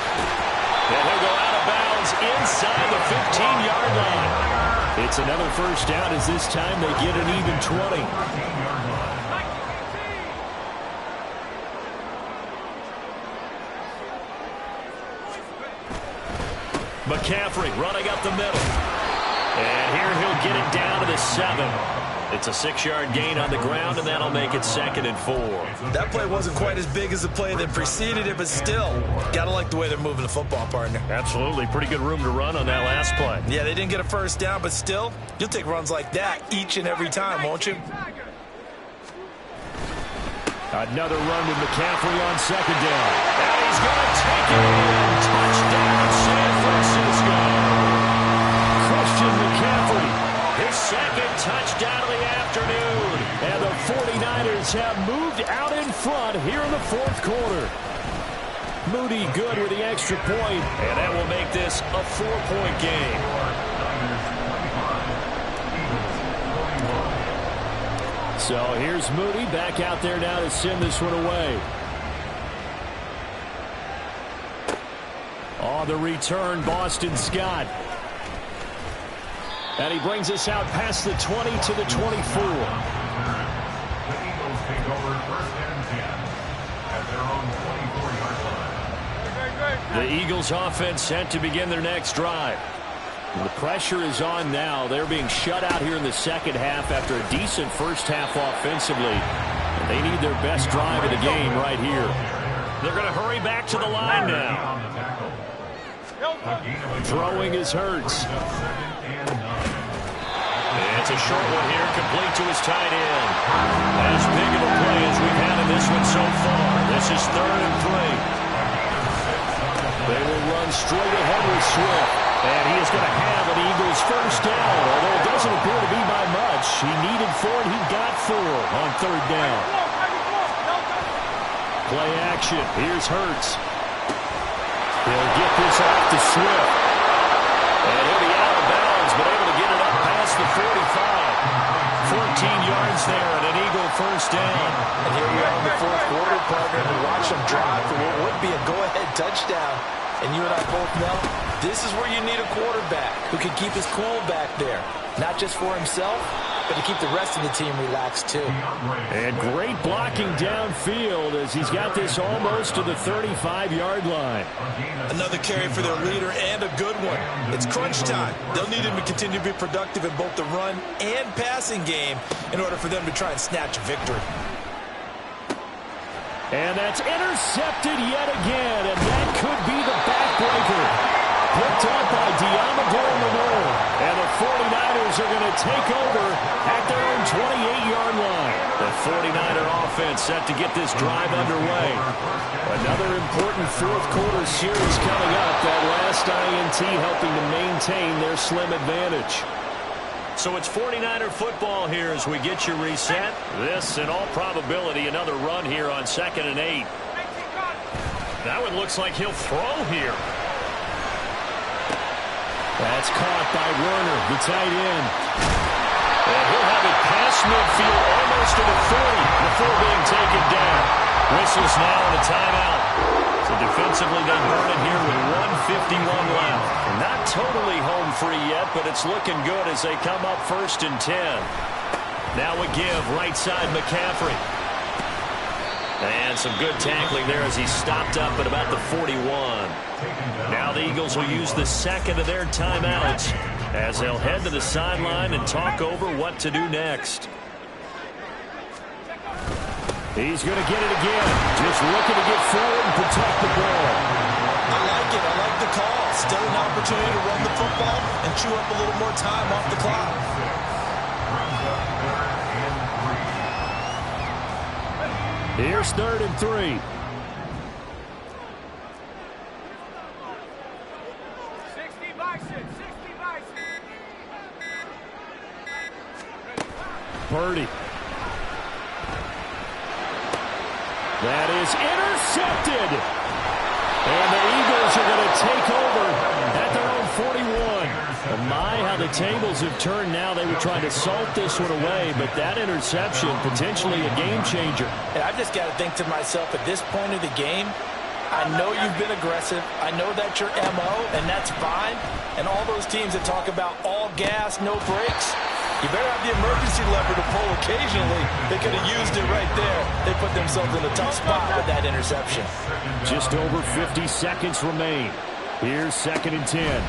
And he'll go out of bounds inside the 15-yard line. It's another first down as this time they get an even 20. McCaffrey running up the middle. And here he'll get it down to the 7. It's a 6-yard gain on the ground, and that'll make it 2nd and 4. That play wasn't quite as big as the play that preceded it, but still, gotta like the way they're moving the football, partner. Absolutely. Pretty good room to run on that last play. Yeah, they didn't get a first down, but still, you'll take runs like that each and every time, won't you? Another run with McCaffrey on 2nd down. And he's going to take it in. Touchdown, San Francisco. Christian McCaffrey, his 2nd touchdown of the afternoon. And the 49ers have moved out in front here in the 4th quarter. Moody good with the extra point. And that will make this a 4-point game. So here's Moody back out there now to send this one away. On the return, Boston Scott. And he brings us out past the 20 to the 24. The Eagles take over 1st and 10 at their own 24-yard line. The Eagles offense set to begin their next drive. The pressure is on now. They're being shut out here in the second half after a decent first half offensively. And they need their best drive of the game right here. They're going to hurry back to the line now. Throwing is Hurts. It's a short one here, complete to his tight end. As big of a play as we've had in this one so far. This is 3rd and 3. They will run straight ahead with Swift. And he is going to have an Eagles first down, although it doesn't appear to be by much. He needed 4, and he got 4 on 3rd down. Play action. Here's Hurts. He'll get this off to Swift. And he'll be out of bounds, but able to get it up past the 45. 14 yards there and an Eagle first down. And here we are in the 4th quarter, partner, and watch him drive for what would be a go-ahead touchdown. And you and I both know this is where you need a quarterback who can keep his cool back there. Not just for himself, but to keep the rest of the team relaxed too. And great blocking downfield as he's got this almost to the 35-yard line. Another carry for their leader and a good one. It's crunch time. They'll need him to continue to be productive in both the run and passing game in order for them to try and snatch a victory. And that's intercepted yet again, and that could be the backbreaker. Picked up by Diamador Lenore, and the 49ers are going to take over at their own 28-yard line. The 49er offense set to get this drive underway. Another important 4th quarter series coming up. That last INT helping to maintain their slim advantage. So it's 49er football here as we get you reset. This, in all probability, another run here on 2nd and 8. That one looks like he'll throw here. That's caught by Werner, the tight end. And he'll have it past midfield almost to the 40 before being taken down. Whistles now and a timeout. So defensively they burn it here with 1:51 left. Not totally home free yet, but it's looking good as they come up 1st and 10. Now a give, right side McCaffrey. And some good tackling there as he stopped up at about the 41. Now the Eagles will use the second of their timeouts as they'll head to the sideline and talk over what to do next. He's going to get it again. Just looking to get forward and protect the ball. I like it. I like the call. Still an opportunity to run the football and chew up a little more time off the clock. Here's 3rd and 3. 60 by 6, 60 by 6. Purdy. That is intercepted. And the Eagles are going to take over at their own 41. Oh my, how the tables have turned now. They were trying to salt this one away, but that interception, potentially a game changer. And I just got to think to myself, at this point of the game, I know you've been aggressive. I know that's your MO, and that's fine. And all those teams that talk about all gas, no brakes, you better have the emergency lever to pull occasionally. They could have used it right there. They put themselves in a tough spot with that interception. Just over 50 seconds remain. Here's 2nd and 10.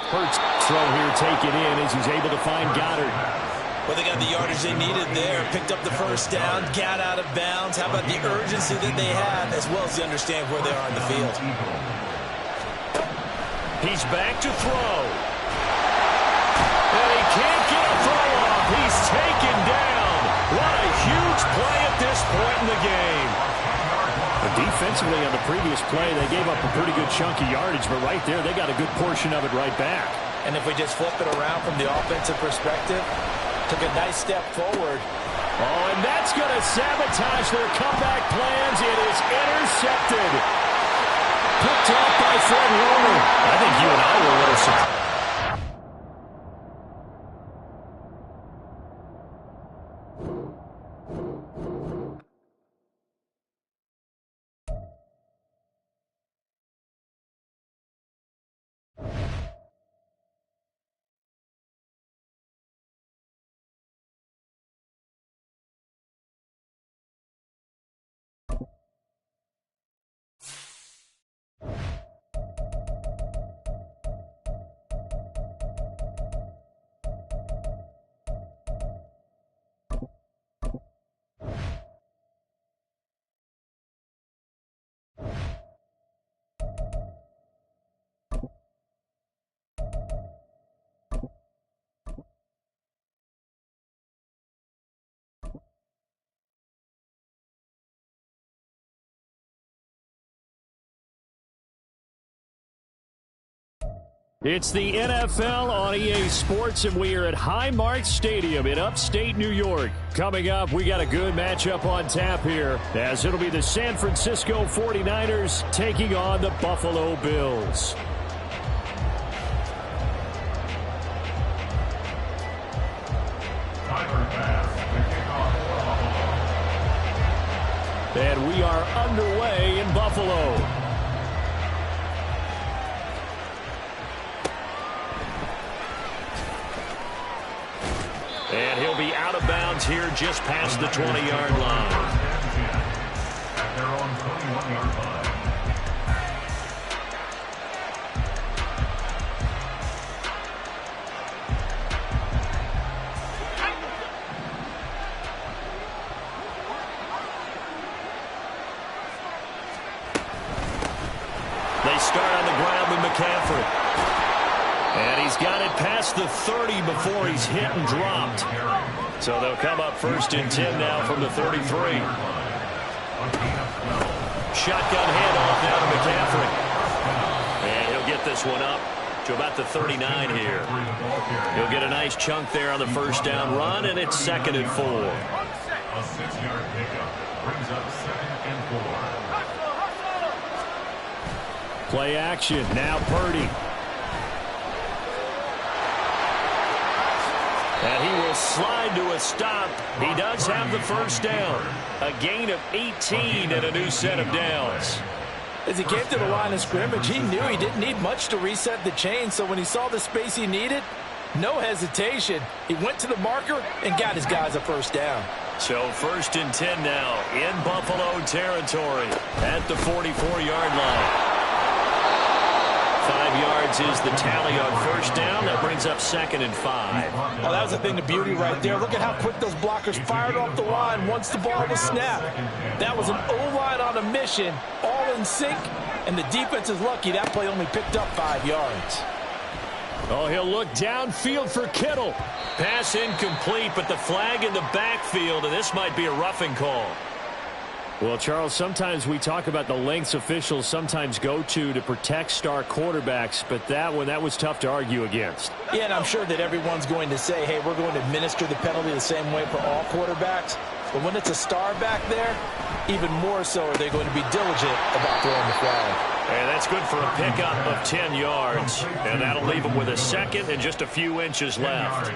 Hurts throw here taken in as he's able to find Goddard. Well, they got the yardage they needed there. Picked up the first down, got out of bounds. How about the urgency that they have, as well as they understand where they are in the field. He's back to throw. And he can't get a throw off. He's taken down. What a huge play at this point in the game. Defensively on the previous play, they gave up a pretty good chunk of yardage, but right there, they got a good portion of it right back. And if we just flip it around from the offensive perspective, took a nice step forward. Oh, and that's going to sabotage their comeback plans. It is intercepted. Picked off by Fred Warner. I think you and I were a little surprised. It's the NFL on EA Sports, and we are at Highmark Stadium in upstate New York. Coming up, we got a good matchup on tap here, as it'll be the San Francisco 49ers taking on the Buffalo Bills. And we are underway in Buffalo. And he'll be out of bounds here just past the 20-yard line. At their own 21-yard line. They start on the ground with McCaffrey. And he's got it past the 30 before he's hit and dropped. So they'll come up 1st and 10 now from the 33. Shotgun handoff now to McCaffrey. And he'll get this one up to about the 39 here. He'll get a nice chunk there on the first down run, and it's 2nd and 4. A 6-yard pickup brings up 2nd and 4. Play action. Now Purdy. And he will slide to a stop. He does have the first down. A gain of 18 and a new set of downs. As he came to the line of scrimmage, he knew he didn't need much to reset the chain. So when he saw the space he needed, no hesitation. He went to the marker and got his guys a first down. So 1st and 10 now in Buffalo territory at the 44-yard line. 5 yards is the tally on first down. That brings up 2nd and 5. Oh, that was a thing of beauty right there. Look at how quick those blockers fired off the line once the ball was snapped. That was an O-line on a mission, all in sync, and the defense is lucky that play only picked up 5 yards. Oh, he'll look downfield for Kittle. Pass incomplete, but the flag in the backfield, and this might be a roughing call. Well, Charles, sometimes we talk about the lengths officials sometimes go to protect star quarterbacks, but that was tough to argue against. Yeah, and I'm sure that everyone's going to say, hey, we're going to administer the penalty the same way for all quarterbacks. But when it's a star back there, even more so are they going to be diligent about throwing the flag. And that's good for a pickup of 10 yards. And that'll leave them with a second and just a few inches left.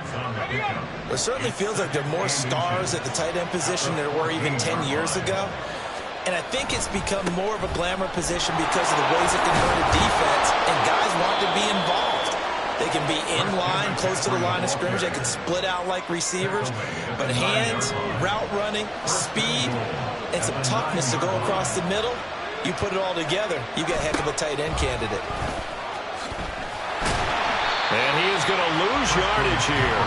It certainly feels like there are more stars at the tight end position than there were even 10 years ago. And I think it's become more of a glamour position because of the ways it can hurt a defense, and guys want to be involved. They can be in line, close to the line of scrimmage. They can split out like receivers. But hands, route running, speed, and some toughness to go across the middle, you put it all together, you get a heck of a tight end candidate. And he is going to lose yardage here.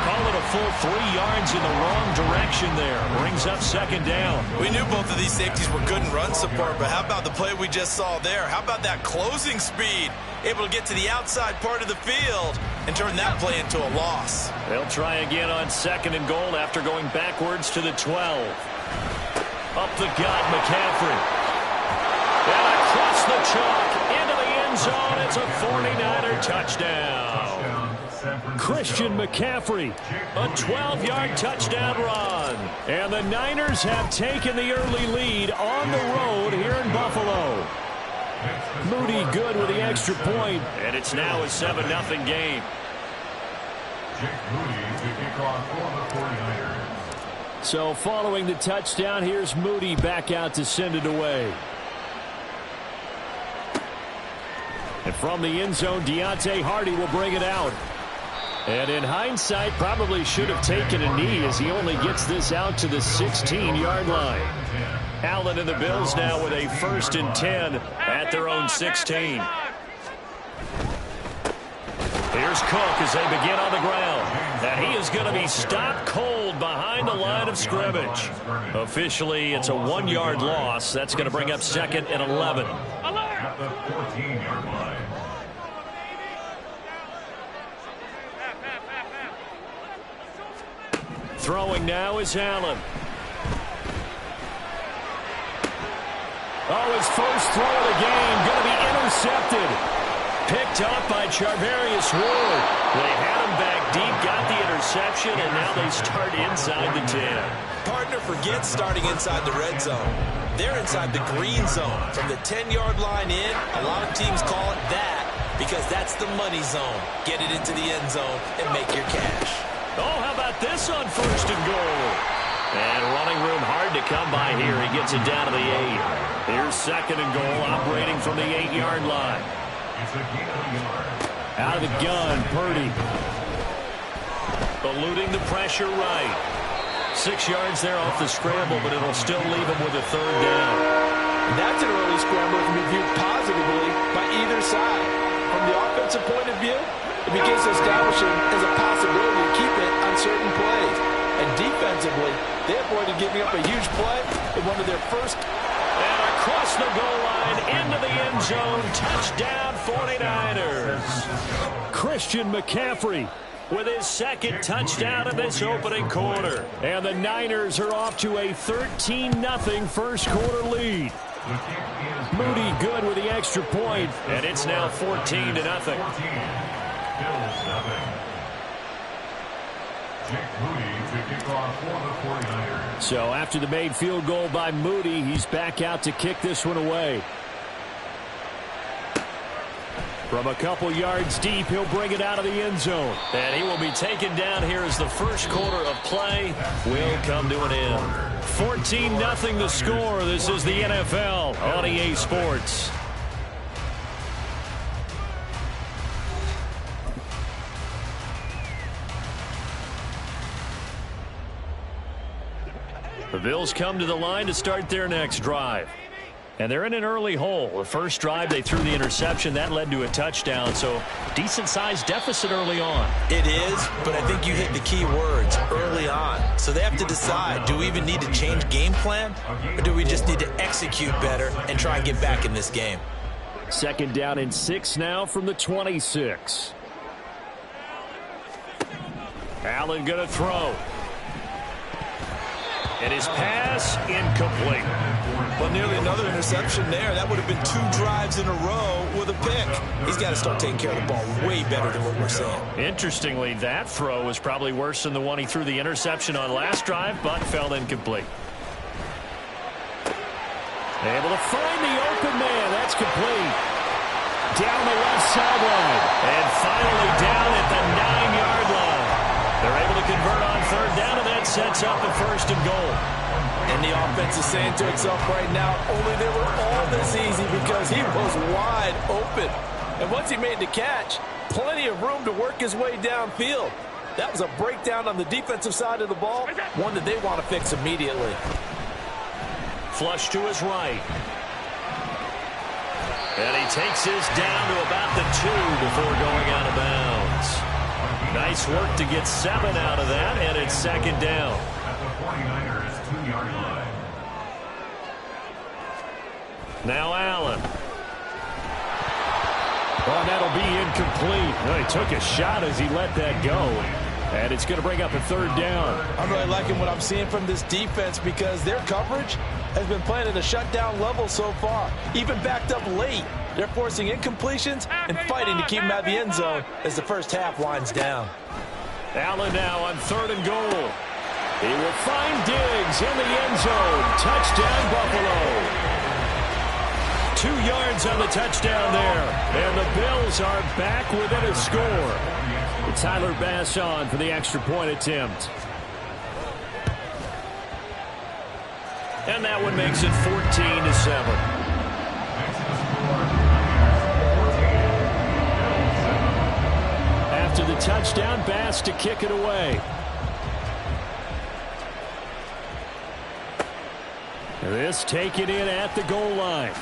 Call it a full 3 yards in the wrong direction there. Brings up 2nd down. We knew both of these safeties were good in run support, but how about the play we just saw there? How about that closing speed? Able to get to the outside part of the field and turn that play into a loss. They'll try again on 2nd and goal after going backwards to the 12. Up the gut, McCaffrey. And across the chalk into the end zone. It's a 49er touchdown. Christian McCaffrey, a 12-yard touchdown run. And the Niners have taken the early lead on the road here in Buffalo. Moody good with the extra point, and it's now a 7-0 game. Jake Moody to kick off for the 49ers. So following the touchdown, here's Moody back out to send it away. And from the end zone, Deontay Hardy will bring it out. And in hindsight, probably should have taken a knee as he only gets this out to the 16-yard line. Allen and the Bills now with a 1st and 10 at their own 16. Here's Cook as they begin on the ground. And he is going to be stopped cold behind the line of scrimmage. Officially, it's a 1-yard loss. That's going to bring up 2nd and 11. At the 14-yard line. Throwing now is Allen. Oh, his first throw of the game going to be intercepted. Picked off by Charvarius Ward. They had him back deep, got the interception, and now they start inside the 10. Partner forgets starting inside the red zone. They're inside the green zone. From the 10-yard line in, a lot of teams call it that because that's the money zone. Get it into the end zone and make your cash. Oh, how about this on 1st and goal? And running room hard to come by here. He gets it down to the 8. Here's 2nd and goal, operating from the 8-yard line. It's a gain of a yard. Out of the gun, Purdy. Eluding the pressure right. 6 yards there off the scramble, but it'll still leave him with a 3rd down. And that's an early scramble that can be viewed positively by either side. From the offensive point of view, it begins establishing as a possibility to keep it on certain plays. And defensively, they avoided giving up a huge play in one of their first. And across the goal line, into the end zone, touchdown 49ers. Christian McCaffrey with his 2nd touchdown of this opening quarter. And the Niners are off to a 13-0 first quarter lead. Moody good with the extra point, and it's now 14-0. Bills nothing. Jake Moody to kick off for the 49ers. So after the made field goal by Moody, he's back out to kick this one away. From a couple yards deep, he'll bring it out of the end zone. And he will be taken down here as the first quarter of play will come to an end. 14-0 the score. This is the NFL on EA Sports. The Bills come to the line to start their next drive. And they're in an early hole. The first drive, they threw the interception. That led to a touchdown, so decent-sized deficit early on. It is, but I think you hit the key words, early on. So they have to decide, do we even need to change game plan, or do we just need to execute better and try and get back in this game? 2nd down and 6 now from the 26. Allen going to throw. And his pass incomplete. Well, nearly another interception there. That would have been 2 drives in a row with a pick. He's got to start taking care of the ball way better than what we're seeing. Interestingly, that throw was probably worse than the one he threw the interception on last drive, but fell incomplete. Able to find the open man. That's complete. Down the left sideline. And finally down at the 9-yard line. They're able to convert on 3rd down, and that sets up a 1st and goal. And the offense is saying to itself right now, only they were all this easy because he was wide open. And once he made the catch, plenty of room to work his way downfield. That was a breakdown on the defensive side of the ball, one that they want to fix immediately. Flush to his right. And he takes his down to about the 2 before going out of bounds. Nice work to get 7 out of that, and it's 2nd down. At the 49ers 2-yard line. Now Allen. Well, that'll be incomplete. Well, he took a shot as he let that go. And it's going to bring up a 3rd down. I'm really liking what I'm seeing from this defense because their coverage has been playing at a shutdown level so far. Even backed up late. They're forcing incompletions and fighting to keep them out of the end zone as the first half winds down. Allen now on 3rd and goal. He will find Diggs in the end zone. Touchdown, Buffalo. 2 yards on the touchdown there. And the Bills are back within a score. Tyler Bass on for the extra point attempt. And that one makes it 14-7. After the touchdown, Bass to kick it away. This taken in at the goal line.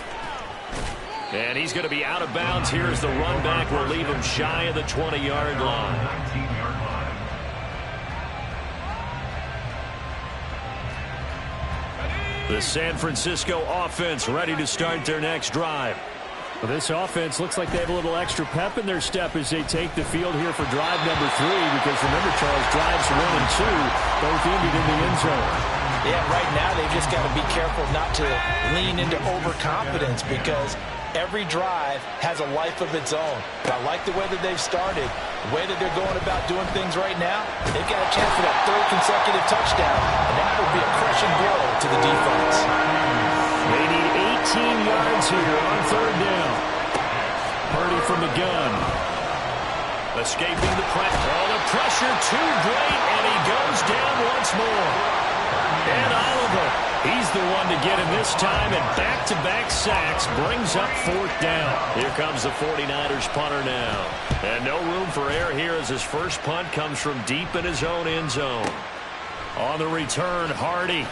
And he's going to be out of bounds here as the run back will leave him shy of the 20-yard line. 19-yard line. The San Francisco offense ready to start their next drive. Well, this offense looks like they have a little extra pep in their step as they take the field here for drive number 3, because remember, Charles, drives 1 and 2 both ended in the end zone. Yeah, right now they've just got to be careful not to lean into overconfidence, because every drive has a life of its own. But I like the way that they've started, the way that they're going about doing things right now. They've got a chance for that third consecutive touchdown, and that would be a crushing blow to the defense. They need 18 yards here on third down. Purdy from the gun. Escaping the pressure. Oh, the pressure too great, and he goes down once more. And Oliver, he's the one to get him this time, and back-to-back sacks brings up fourth down. Here comes the 49ers punter now. And no room for error here as his first punt comes from deep in his own end zone. On the return, Hardy.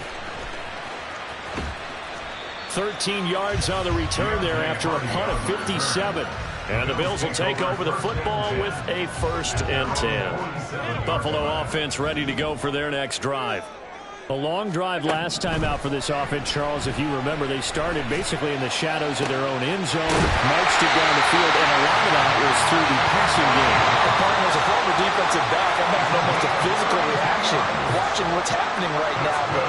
13 yards on the return there after a punt of 57. And the Bills will take over the football with a 1st and 10. Buffalo offense ready to go for their next drive. A long drive last time out for this offense, Charles. If you remember, they started basically in the shadows of their own end zone, marched it down the field, and a lot of that was through the passing game. As a former defensive back, I'm having almost a physical reaction watching what's happening right now. But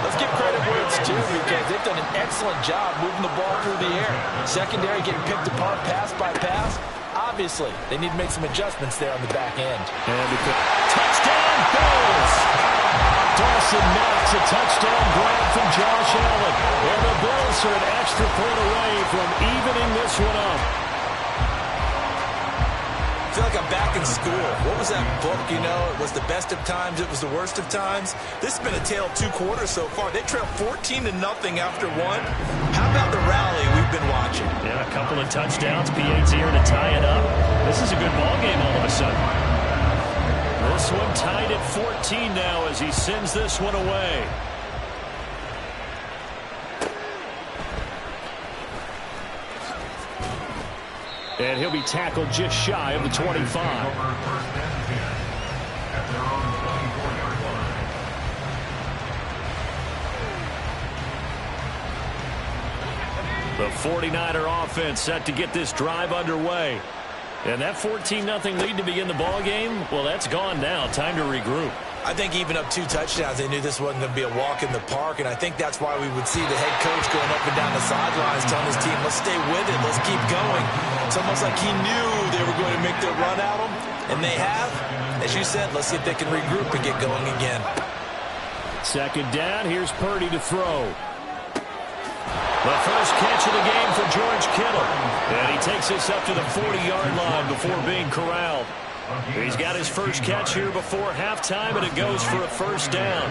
let's give credit where it's due, because they've done an excellent job moving the ball through the air. Secondary getting picked apart pass by pass. Obviously, they need to make some adjustments there on the back end. And touchdown, Bills! Dawson Knox, a touchdown grab from Josh Allen. And the Bills are an extra point away from evening this one up. I feel like I'm back in school. What was that book, you know? It was the best of times, it was the worst of times. This has been a tale of 2 quarters so far. They trailed 14-0 after 1. How about the rally we've been watching? Yeah, a couple of touchdowns. PA's here to tie it up. This is a good ball game all of a sudden. This one tied at 14 now as he sends this one away. And he'll be tackled just shy of the 25. The 49er offense set to get this drive underway. And that 14-0 lead to begin the ball game, well, that's gone now. Time to regroup. I think even up 2 touchdowns, they knew this wasn't going to be a walk in the park, and I think that's why we would see the head coach going up and down the sidelines telling his team, let's stay with it, let's keep going. It's almost like he knew they were going to make their run at him, and they have. As you said, let's see if they can regroup and get going again. Second down, here's Purdy to throw. The first catch of the game for George Kittle. And he takes this up to the 40-yard line before being corralled. He's got his first catch here before halftime, and it goes for a first down.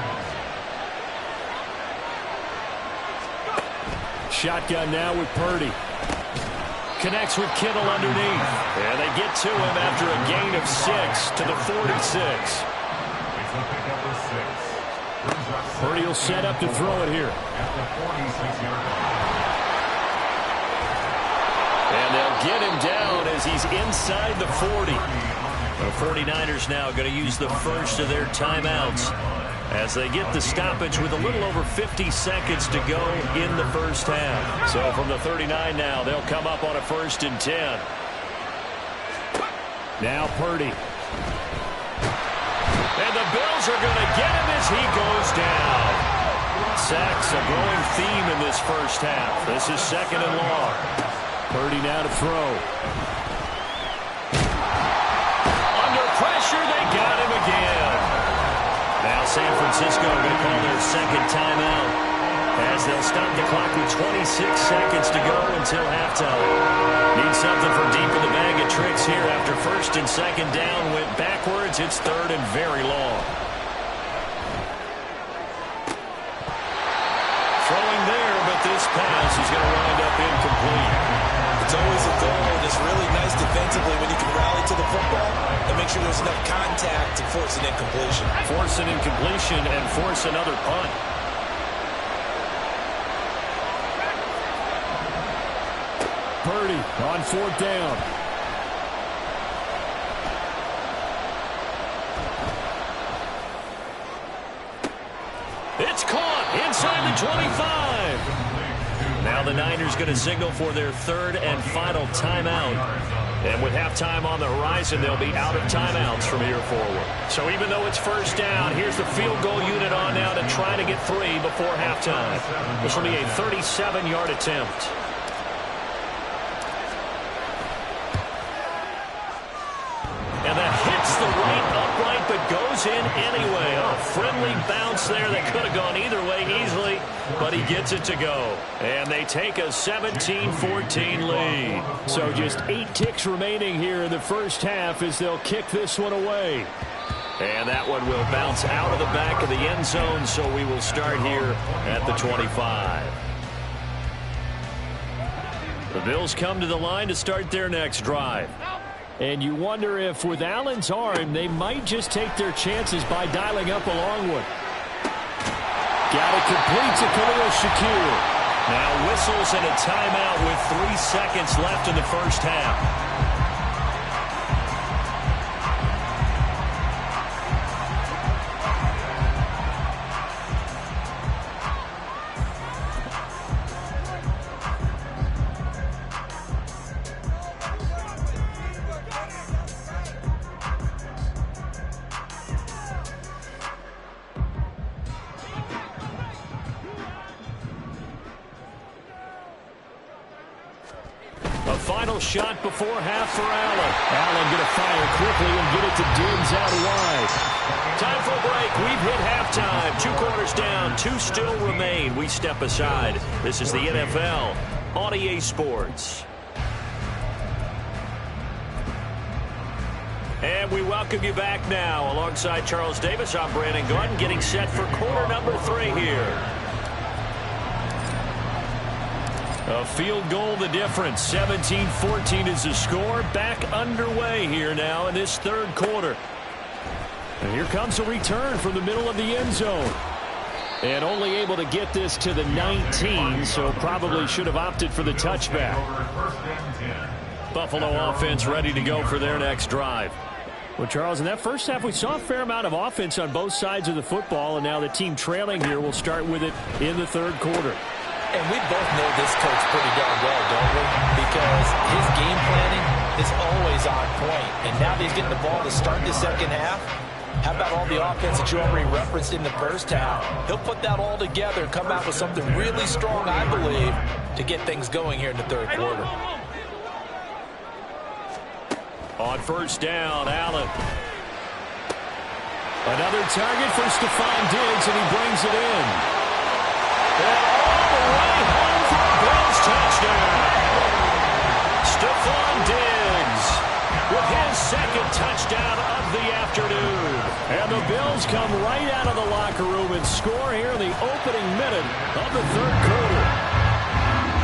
Shotgun now with Purdy. Connects with Kittle underneath. And they get to him after a gain of 6 to the 46. Purdy will set up to throw it here. And they'll get him down as he's inside the 40. The 49ers now going to use the first of their timeouts as they get the stoppage with a little over 50 seconds to go in the first half. So from the 39 now, they'll come up on a 1st and 10. Now Purdy. And the Bills are going to get him as he goes down. Sacks a growing theme in this first half. This is 2nd and long. Purdy now to throw. Under pressure, they got him again. Now San Francisco going to call their 2nd timeout as they'll stop the clock with 26 seconds to go until halftime. Need something from deep in the bag of tricks here after 1st and 2nd down. Went backwards. It's 3rd and very long. Throwing there, but this pass is going to wind up incomplete. It's always a goal, and it's really nice defensively when you can rally to the football and make sure there's enough contact to force an incompletion. Force an incompletion and force another punt. Purdy on 4th down. It's caught inside the 25. Now the Niners going to signal for their 3rd and final timeout. And with halftime on the horizon, they'll be out of timeouts from here forward. So even though it's 1st down, here's the field goal unit on now to try to get 3 before halftime. This will be a 37-yard attempt. goes in anyway. A friendly bounce there that could have gone either way easily, but he gets it to go. And they take a 17-14 lead. So just 8 ticks remaining here in the first half as they'll kick this one away. And that one will bounce out of the back of the end zone, so we will start here at the 25. The Bills come to the line to start their next drive. And you wonder if with Allen's arm, they might just take their chances by dialing up a long one. Got it complete to Khalil Shakir. Now whistles and a timeout with 3 seconds left in the first half. A final shot before half for Allen. Allen going to fire quickly and get it to Diggs out wide. Time for a break. We've hit halftime. 2 quarters down. 2 still remain. We step aside. This is the NFL on EA Sports. And we welcome you back now. Alongside Charles Davis, I'm Brandon Gordon, getting set for quarter number 3 here. A field goal the difference. 17-14 is the score. Back underway here now in this third quarter. And here comes a return from the middle of the end zone. And only able to get this to the 19, so probably should have opted for the touchback. Buffalo offense ready to go for their next drive. Well, Charles, in that first half, we saw a fair amount of offense on both sides of the football, and now the team trailing here will start with it in the third quarter. And we both know this coach pretty darn well, don't we? Because his game planning is always on point. And now that he's getting the ball to start the second half, how about all the offense that you already referenced in the first half? He'll put that all together and come out with something really strong, I believe, to get things going here in the third quarter. On first down, Allen. Another target for Stephon Diggs, and he brings it in. And all the way home for a Bills touchdown. Stephon Diggs with his second touchdown of the afternoon. And the Bills come right out of the locker room and score here in the opening minute of the third quarter.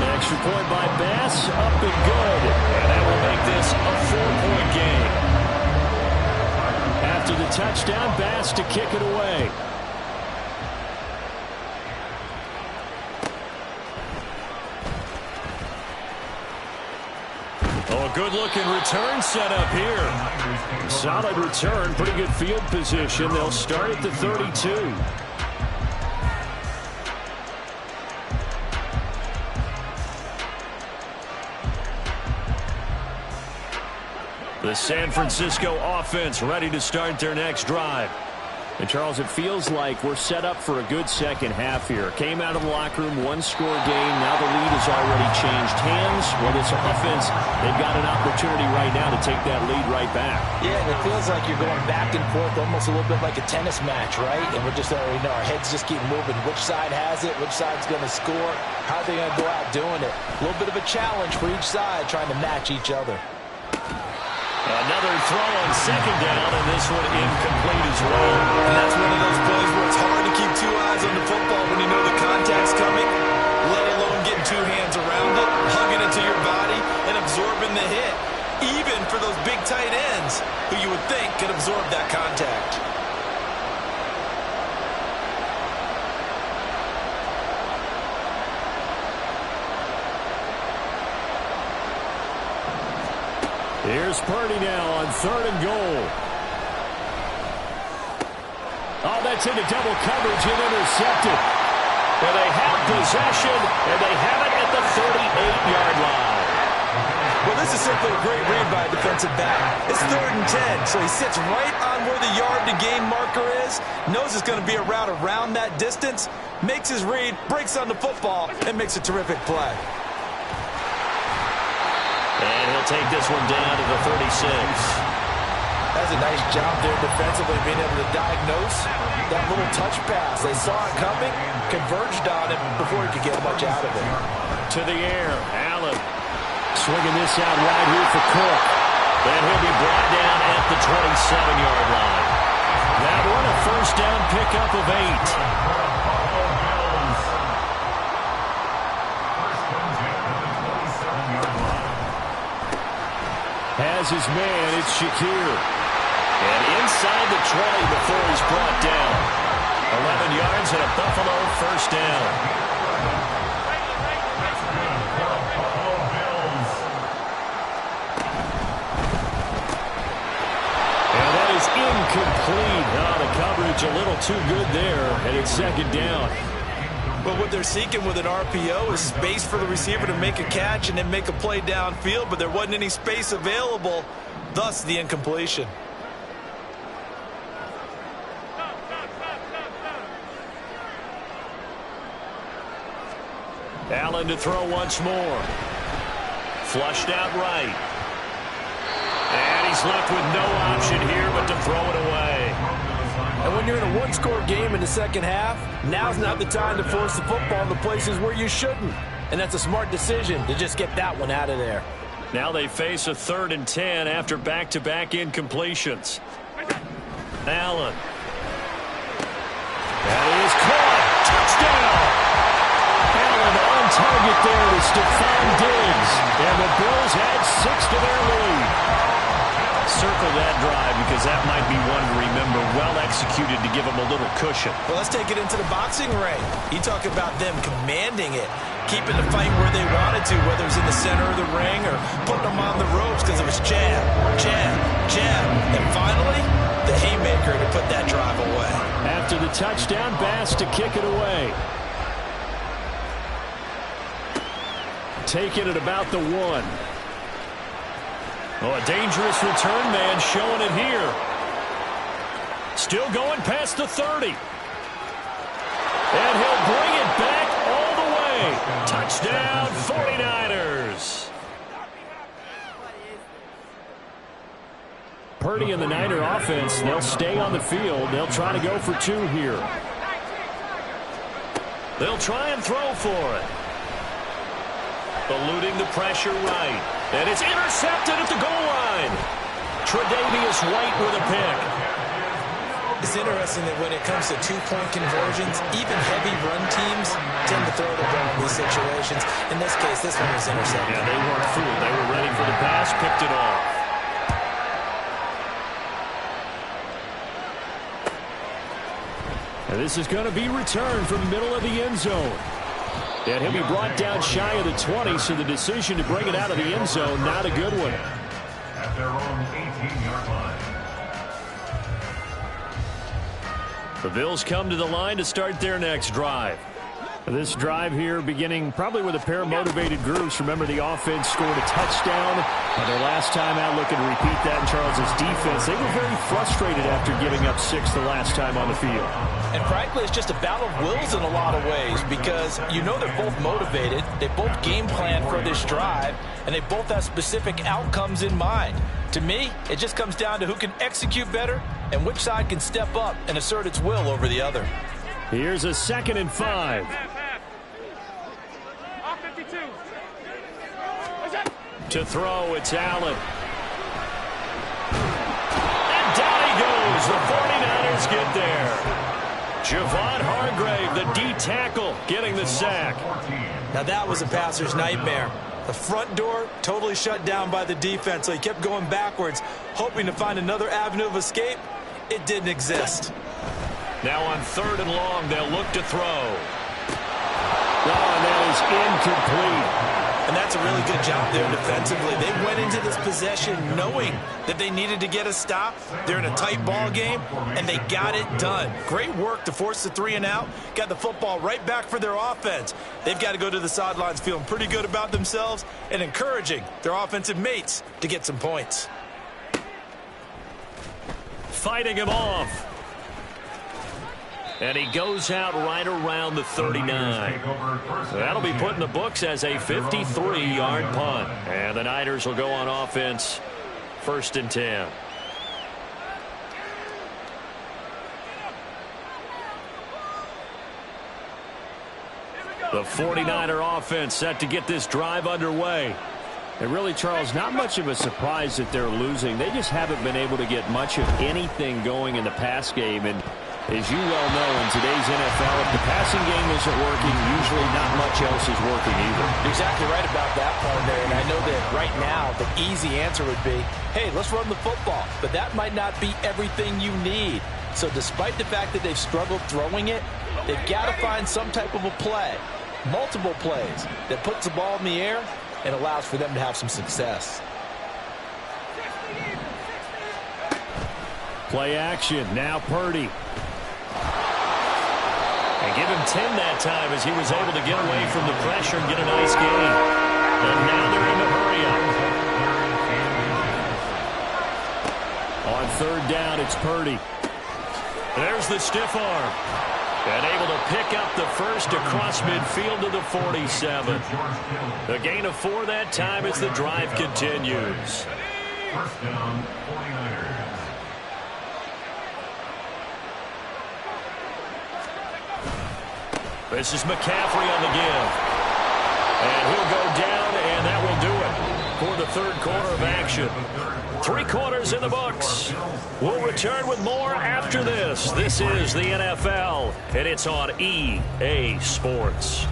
An extra point by Bass, up and good. And that will make this a 4-point game. After the touchdown, Bass to kick it away. Oh, a good-looking return set up here. Solid return, pretty good field position. They'll start at the 32. The San Francisco offense ready to start their next drive. And, Charles, it feels like we're set up for a good second half here. Came out of the locker room, 1-score game. Now the lead has already changed hands. Well, this offense, they've got an opportunity right now to take that lead right back. Yeah, and it feels like you're going back and forth almost a little bit like a tennis match, right? And we're just already know our heads just keep moving. Which side has it? Which side's going to score? How are they going to go out doing it? A little bit of a challenge for each side trying to match each other. Another throw on second down, and this one incomplete as well. And that's one of those plays where it's hard to keep 2 eyes on the football when you know the contact's coming, let alone getting 2 hands around it, hugging it to your body, and absorbing the hit, even for those big tight ends who you would think could absorb that contact. Here's Purdy now on 3rd and goal. Oh, that's into double coverage and intercepted. And they have possession, and they have it at the 38-yard line. Well, this is simply a great read by a defensive back. It's 3rd and 10, so he sits right on where the yard-to-gain marker is, knows it's going to be a route around that distance, makes his read, breaks on the football, and makes a terrific play. And he'll take this one down to the 36. That's a nice job there defensively, being able to diagnose that little touch pass. They saw it coming, converged on it before he could get much out of it. To the air, Allen swinging this out wide here for Cook. And he'll be brought down at the 27-yard line. That one a first down pickup of 8. Has his man, it's Shakir. And inside the 20 before he's brought down. 11 yards and a Buffalo first down. And that is incomplete. Oh, the coverage a little too good there, and it's second down. But what they're seeking with an RPO is space for the receiver to make a catch and then make a play downfield, but there wasn't any space available, thus the incompletion. Allen to throw once more. Flushed out right. And he's left with no option here but to throw it away. And when you're in a one-score game in the second half, now's not the time to force the football in the places where you shouldn't. And that's a smart decision to just get that one out of there. Now they face a 3rd and 10 after back-to-back incompletions. Allen. That is caught. Touchdown. Allen on target there to Stephon Diggs. And the Bills add 6 to their lead. Circle that drive because that might be one to remember. Well executed to give them a little cushion. Well, let's take it into the boxing ring. You talk about them commanding it, keeping the fight where they wanted to, whether it was in the center of the ring or putting them on the ropes because it was jab, jab, jab. And finally, the haymaker to put that drive away. After the touchdown, Bass to kick it away. Taking it about the 1. Oh, a dangerous return man showing it here. Still going past the 30. And he'll bring it back all the way. Touchdown, 49ers. Purdy and the Niner offense, they'll stay on the field. They'll try to go for 2 here. They'll try and throw for it. Eluding the pressure right. And it's intercepted at the goal line. Tre'Davious White with a pick. It's interesting that when it comes to two-point conversions, even heavy run teams tend to throw the ball in these situations. In this case, this one was intercepted. Yeah, they weren't fooled. They were ready for the pass, picked it off. And this is going to be returned from the middle of the end zone. And he'll be brought down shy of the 20, so the decision to bring it out of the end zone, not a good one. At their own 18-yard line. The Bills come to the line to start their next drive. This drive here beginning probably with a pair of motivated groups. Remember, the offense scored a touchdown their last time out, looking to repeat that in Charles's defense. They were very frustrated after giving up 6 the last time on the field. And frankly, it's just a battle of wills in a lot of ways because you know they're both motivated. They both game plan for this drive, and they both have specific outcomes in mind. To me, it just comes down to who can execute better and which side can step up and assert its will over the other. Here's a 2nd and 5. To throw, it's Allen. And down he goes. The 49ers get there. Javon Hargrave, the D tackle, getting the sack. Now that was a passer's nightmare. The front door totally shut down by the defense, so he kept going backwards, hoping to find another avenue of escape. It didn't exist. Now on 3rd and long, they'll look to throw. Oh, and that is incomplete. And that's a really good job there defensively. They went into this possession knowing that they needed to get a stop. They're in a tight ball game, and they got it done. Great work to force the 3 and out. Got the football right back for their offense. They've got to go to the sidelines feeling pretty good about themselves and encouraging their offensive mates to get some points. Fighting him off. And he goes out right around the 39. That'll be put in the books as a 53-yard punt. And the Niners will go on offense, 1st and 10. The 49er offense set to get this drive underway. And really, Charles, not much of a surprise that they're losing. They just haven't been able to get much of anything going in the pass game. And as you well know, in today's NFL, if the passing game isn't working, usually not much else is working either. You're exactly right about that part there. And I know that right now the easy answer would be, hey, let's run the football. But that might not be everything you need. So despite the fact that they've struggled throwing it, they've got to find some type of a play, multiple plays, that puts the ball in the air and allows for them to have some success. Play action. Now Purdy. And give him 10 that time as he was able to get away from the pressure and get a nice gain. And now they're in the hurry up. On third down, it's Purdy. There's the stiff arm. And able to pick up the first across midfield to the 47. A gain of 4 that time as the drive continues. First down, 49ers. This is McCaffrey on the give. And he'll go down, and that will do it for the third quarter of action. 3 quarters in the books. We'll return with more after this. This is the NFL, and it's on EA Sports.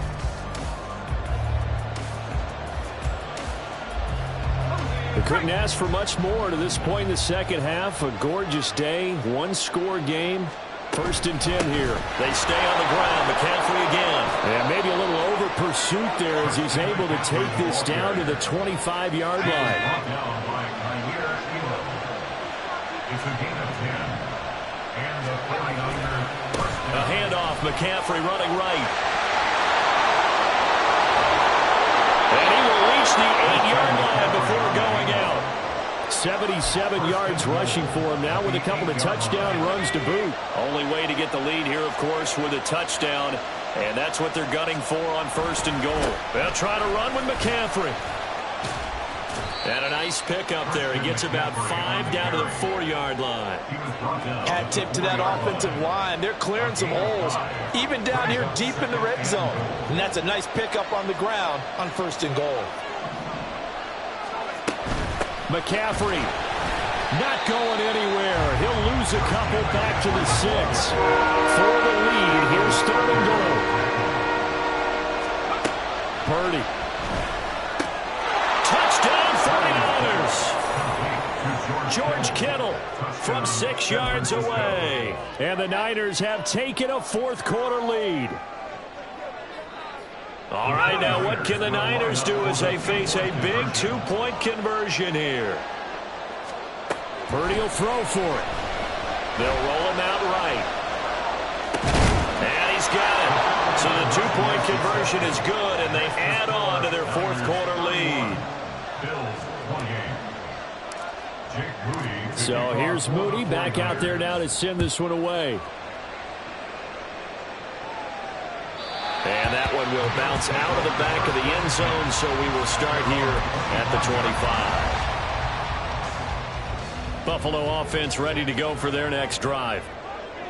They couldn't ask for much more to this point in the second half. A gorgeous day, one-score game. First and 10 here. They stay on the ground. McCaffrey again. And maybe a little over pursuit there as he's able to take this down to the 25-yard line. It's a gain of 10. And the 49ers first down. A handoff. McCaffrey running right. And he will reach the 8-yard line before going out. 77 yards rushing for him now with a couple of touchdown runs to boot. Only way to get the lead here, of course, with a touchdown. And that's what they're gunning for on first and goal. They'll try to run with McCaffrey. And a nice pickup there. He gets about 5 down to the 4-yard line. Hat tip to that offensive line. They're clearing some holes, even down here deep in the red zone. And that's a nice pickup on the ground on first and goal. McCaffrey not going anywhere. He'll lose a couple back to the 6. For the lead, here's third and goal. Purdy. Touchdown 49ers. George Kittle from 6 yards away. And the Niners have taken a fourth quarter lead. All right, now what can the Niners do as they face a big 2-point conversion here? Purdy will throw for it. They'll roll him out right. And he's got it. So the 2-point conversion is good, and they add on to their fourth quarter lead. Bills 28. Jake Moody. So here's Moody back out there now to send this one away. And that one will bounce out of the back of the end zone, so we will start here at the 25. Buffalo offense ready to go for their next drive.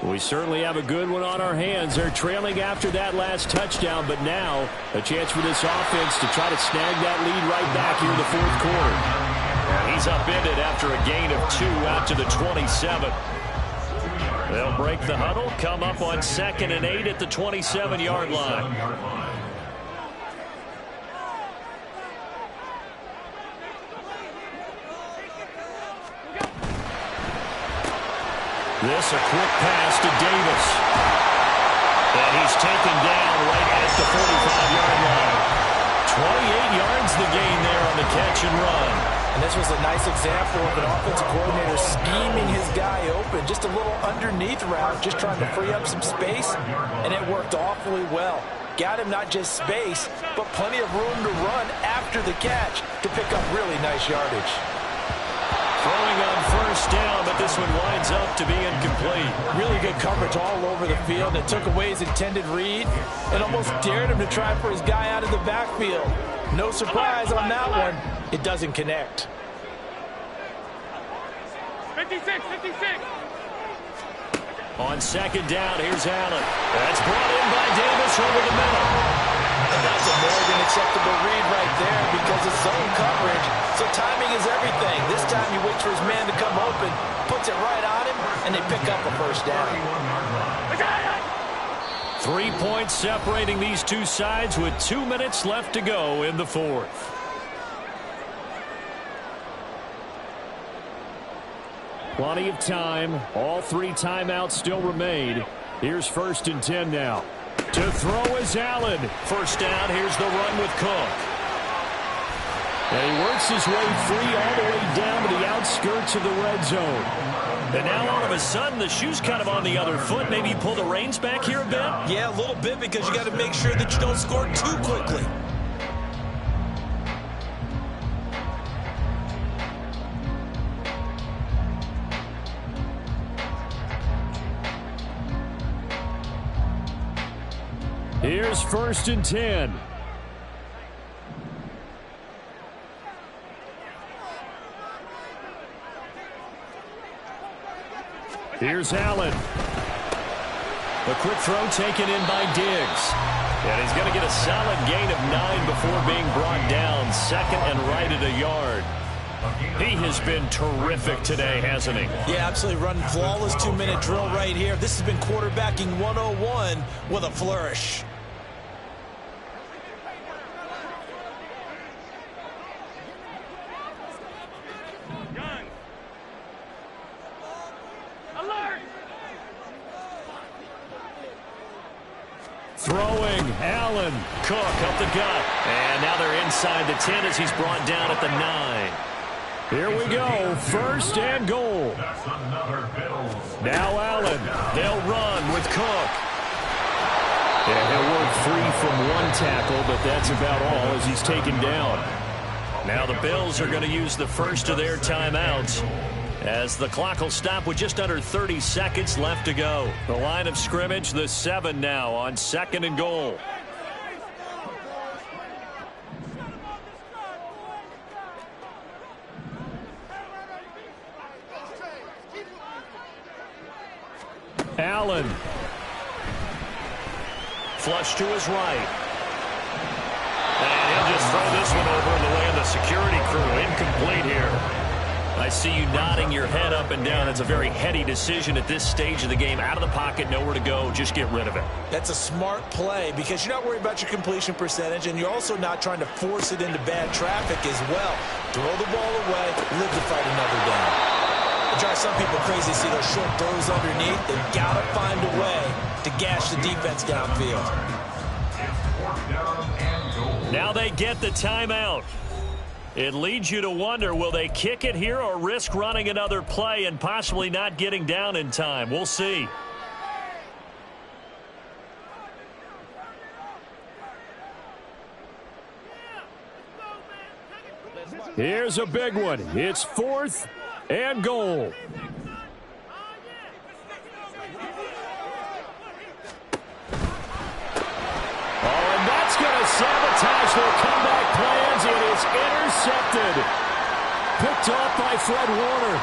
We certainly have a good one on our hands. They're trailing after that last touchdown, but now a chance for this offense to try to snag that lead right back here in the fourth quarter. And he's upended after a gain of 2 out to the 27. They'll break the huddle, come up on 2nd and 8 at the 27-yard line. This a quick pass to Davis. And he's taken down right at the 45-yard line. 28 yards the gain there on the catch and run. And this was a nice example of an offensive coordinator scheming his guy open. Just a little underneath route, just trying to free up some space, and it worked awfully well. Got him not just space, but plenty of room to run after the catch to pick up really nice yardage. Throwing on first down, but this one winds up to be incomplete. Really good coverage all over the field. It took away his intended read and almost dared him to try for his guy out of the backfield. No surprise on that one. It doesn't connect. 56. On second down, here's Allen. That's brought in by Davis over the middle. And that's a more than acceptable read right there because it's zone coverage, so timing is everything. This time he waits for his man to come open, puts it right on him, and they pick up a first down. 3 points separating these two sides with 2 minutes left to go in the fourth. Plenty of time. All 3 timeouts still remain. Here's 1st and 10 now. To throw is Allen. First down. Here's the run with Cook. And he works his way free all the way down to the outskirts of the red zone. And now all of a sudden the shoe's kind of on the other foot. Maybe you pull the reins back here a bit? Yeah, a little bit because you got to make sure that you don't score too quickly. Here's 1st and 10. Here's Allen. A quick throw taken in by Diggs. And he's going to get a solid gain of 9 before being brought down. 2nd and right at a yard. He has been terrific today, hasn't he? Yeah, absolutely. Running flawless 2-minute drill right here. This has been quarterbacking 101 with a flourish. Throwing, Allen. Cook up the gut. And now they're inside the 10 as he's brought down at the 9. Here we go. 1st and goal. Now Allen. They'll run with Cook. And he'll work free from 1 tackle, but that's about all as he's taken down. Now the Bills are going to use the first of their timeouts, as the clock will stop with just under 30 seconds left to go. The line of scrimmage, the 7 now on 2nd and goal. Allen. Flush to his right. And he'll just throw this one over in the way of the security crew. Incomplete here. I see you nodding your head up and down. It's a very heady decision at this stage of the game. Out of the pocket, nowhere to go. Just get rid of it. That's a smart play because you're not worried about your completion percentage, and you're also not trying to force it into bad traffic as well. Throw the ball away, live to fight another down. It drives some people crazy to see those short throws underneath. They've got to find a way to gash the defense downfield. Now they get the timeout. It leads you to wonder, will they kick it here or risk running another play and possibly not getting down in time? We'll see. Here's a big one. It's 4th and goal. Sabotage their comeback plans. It is intercepted. Picked off by Fred Warner.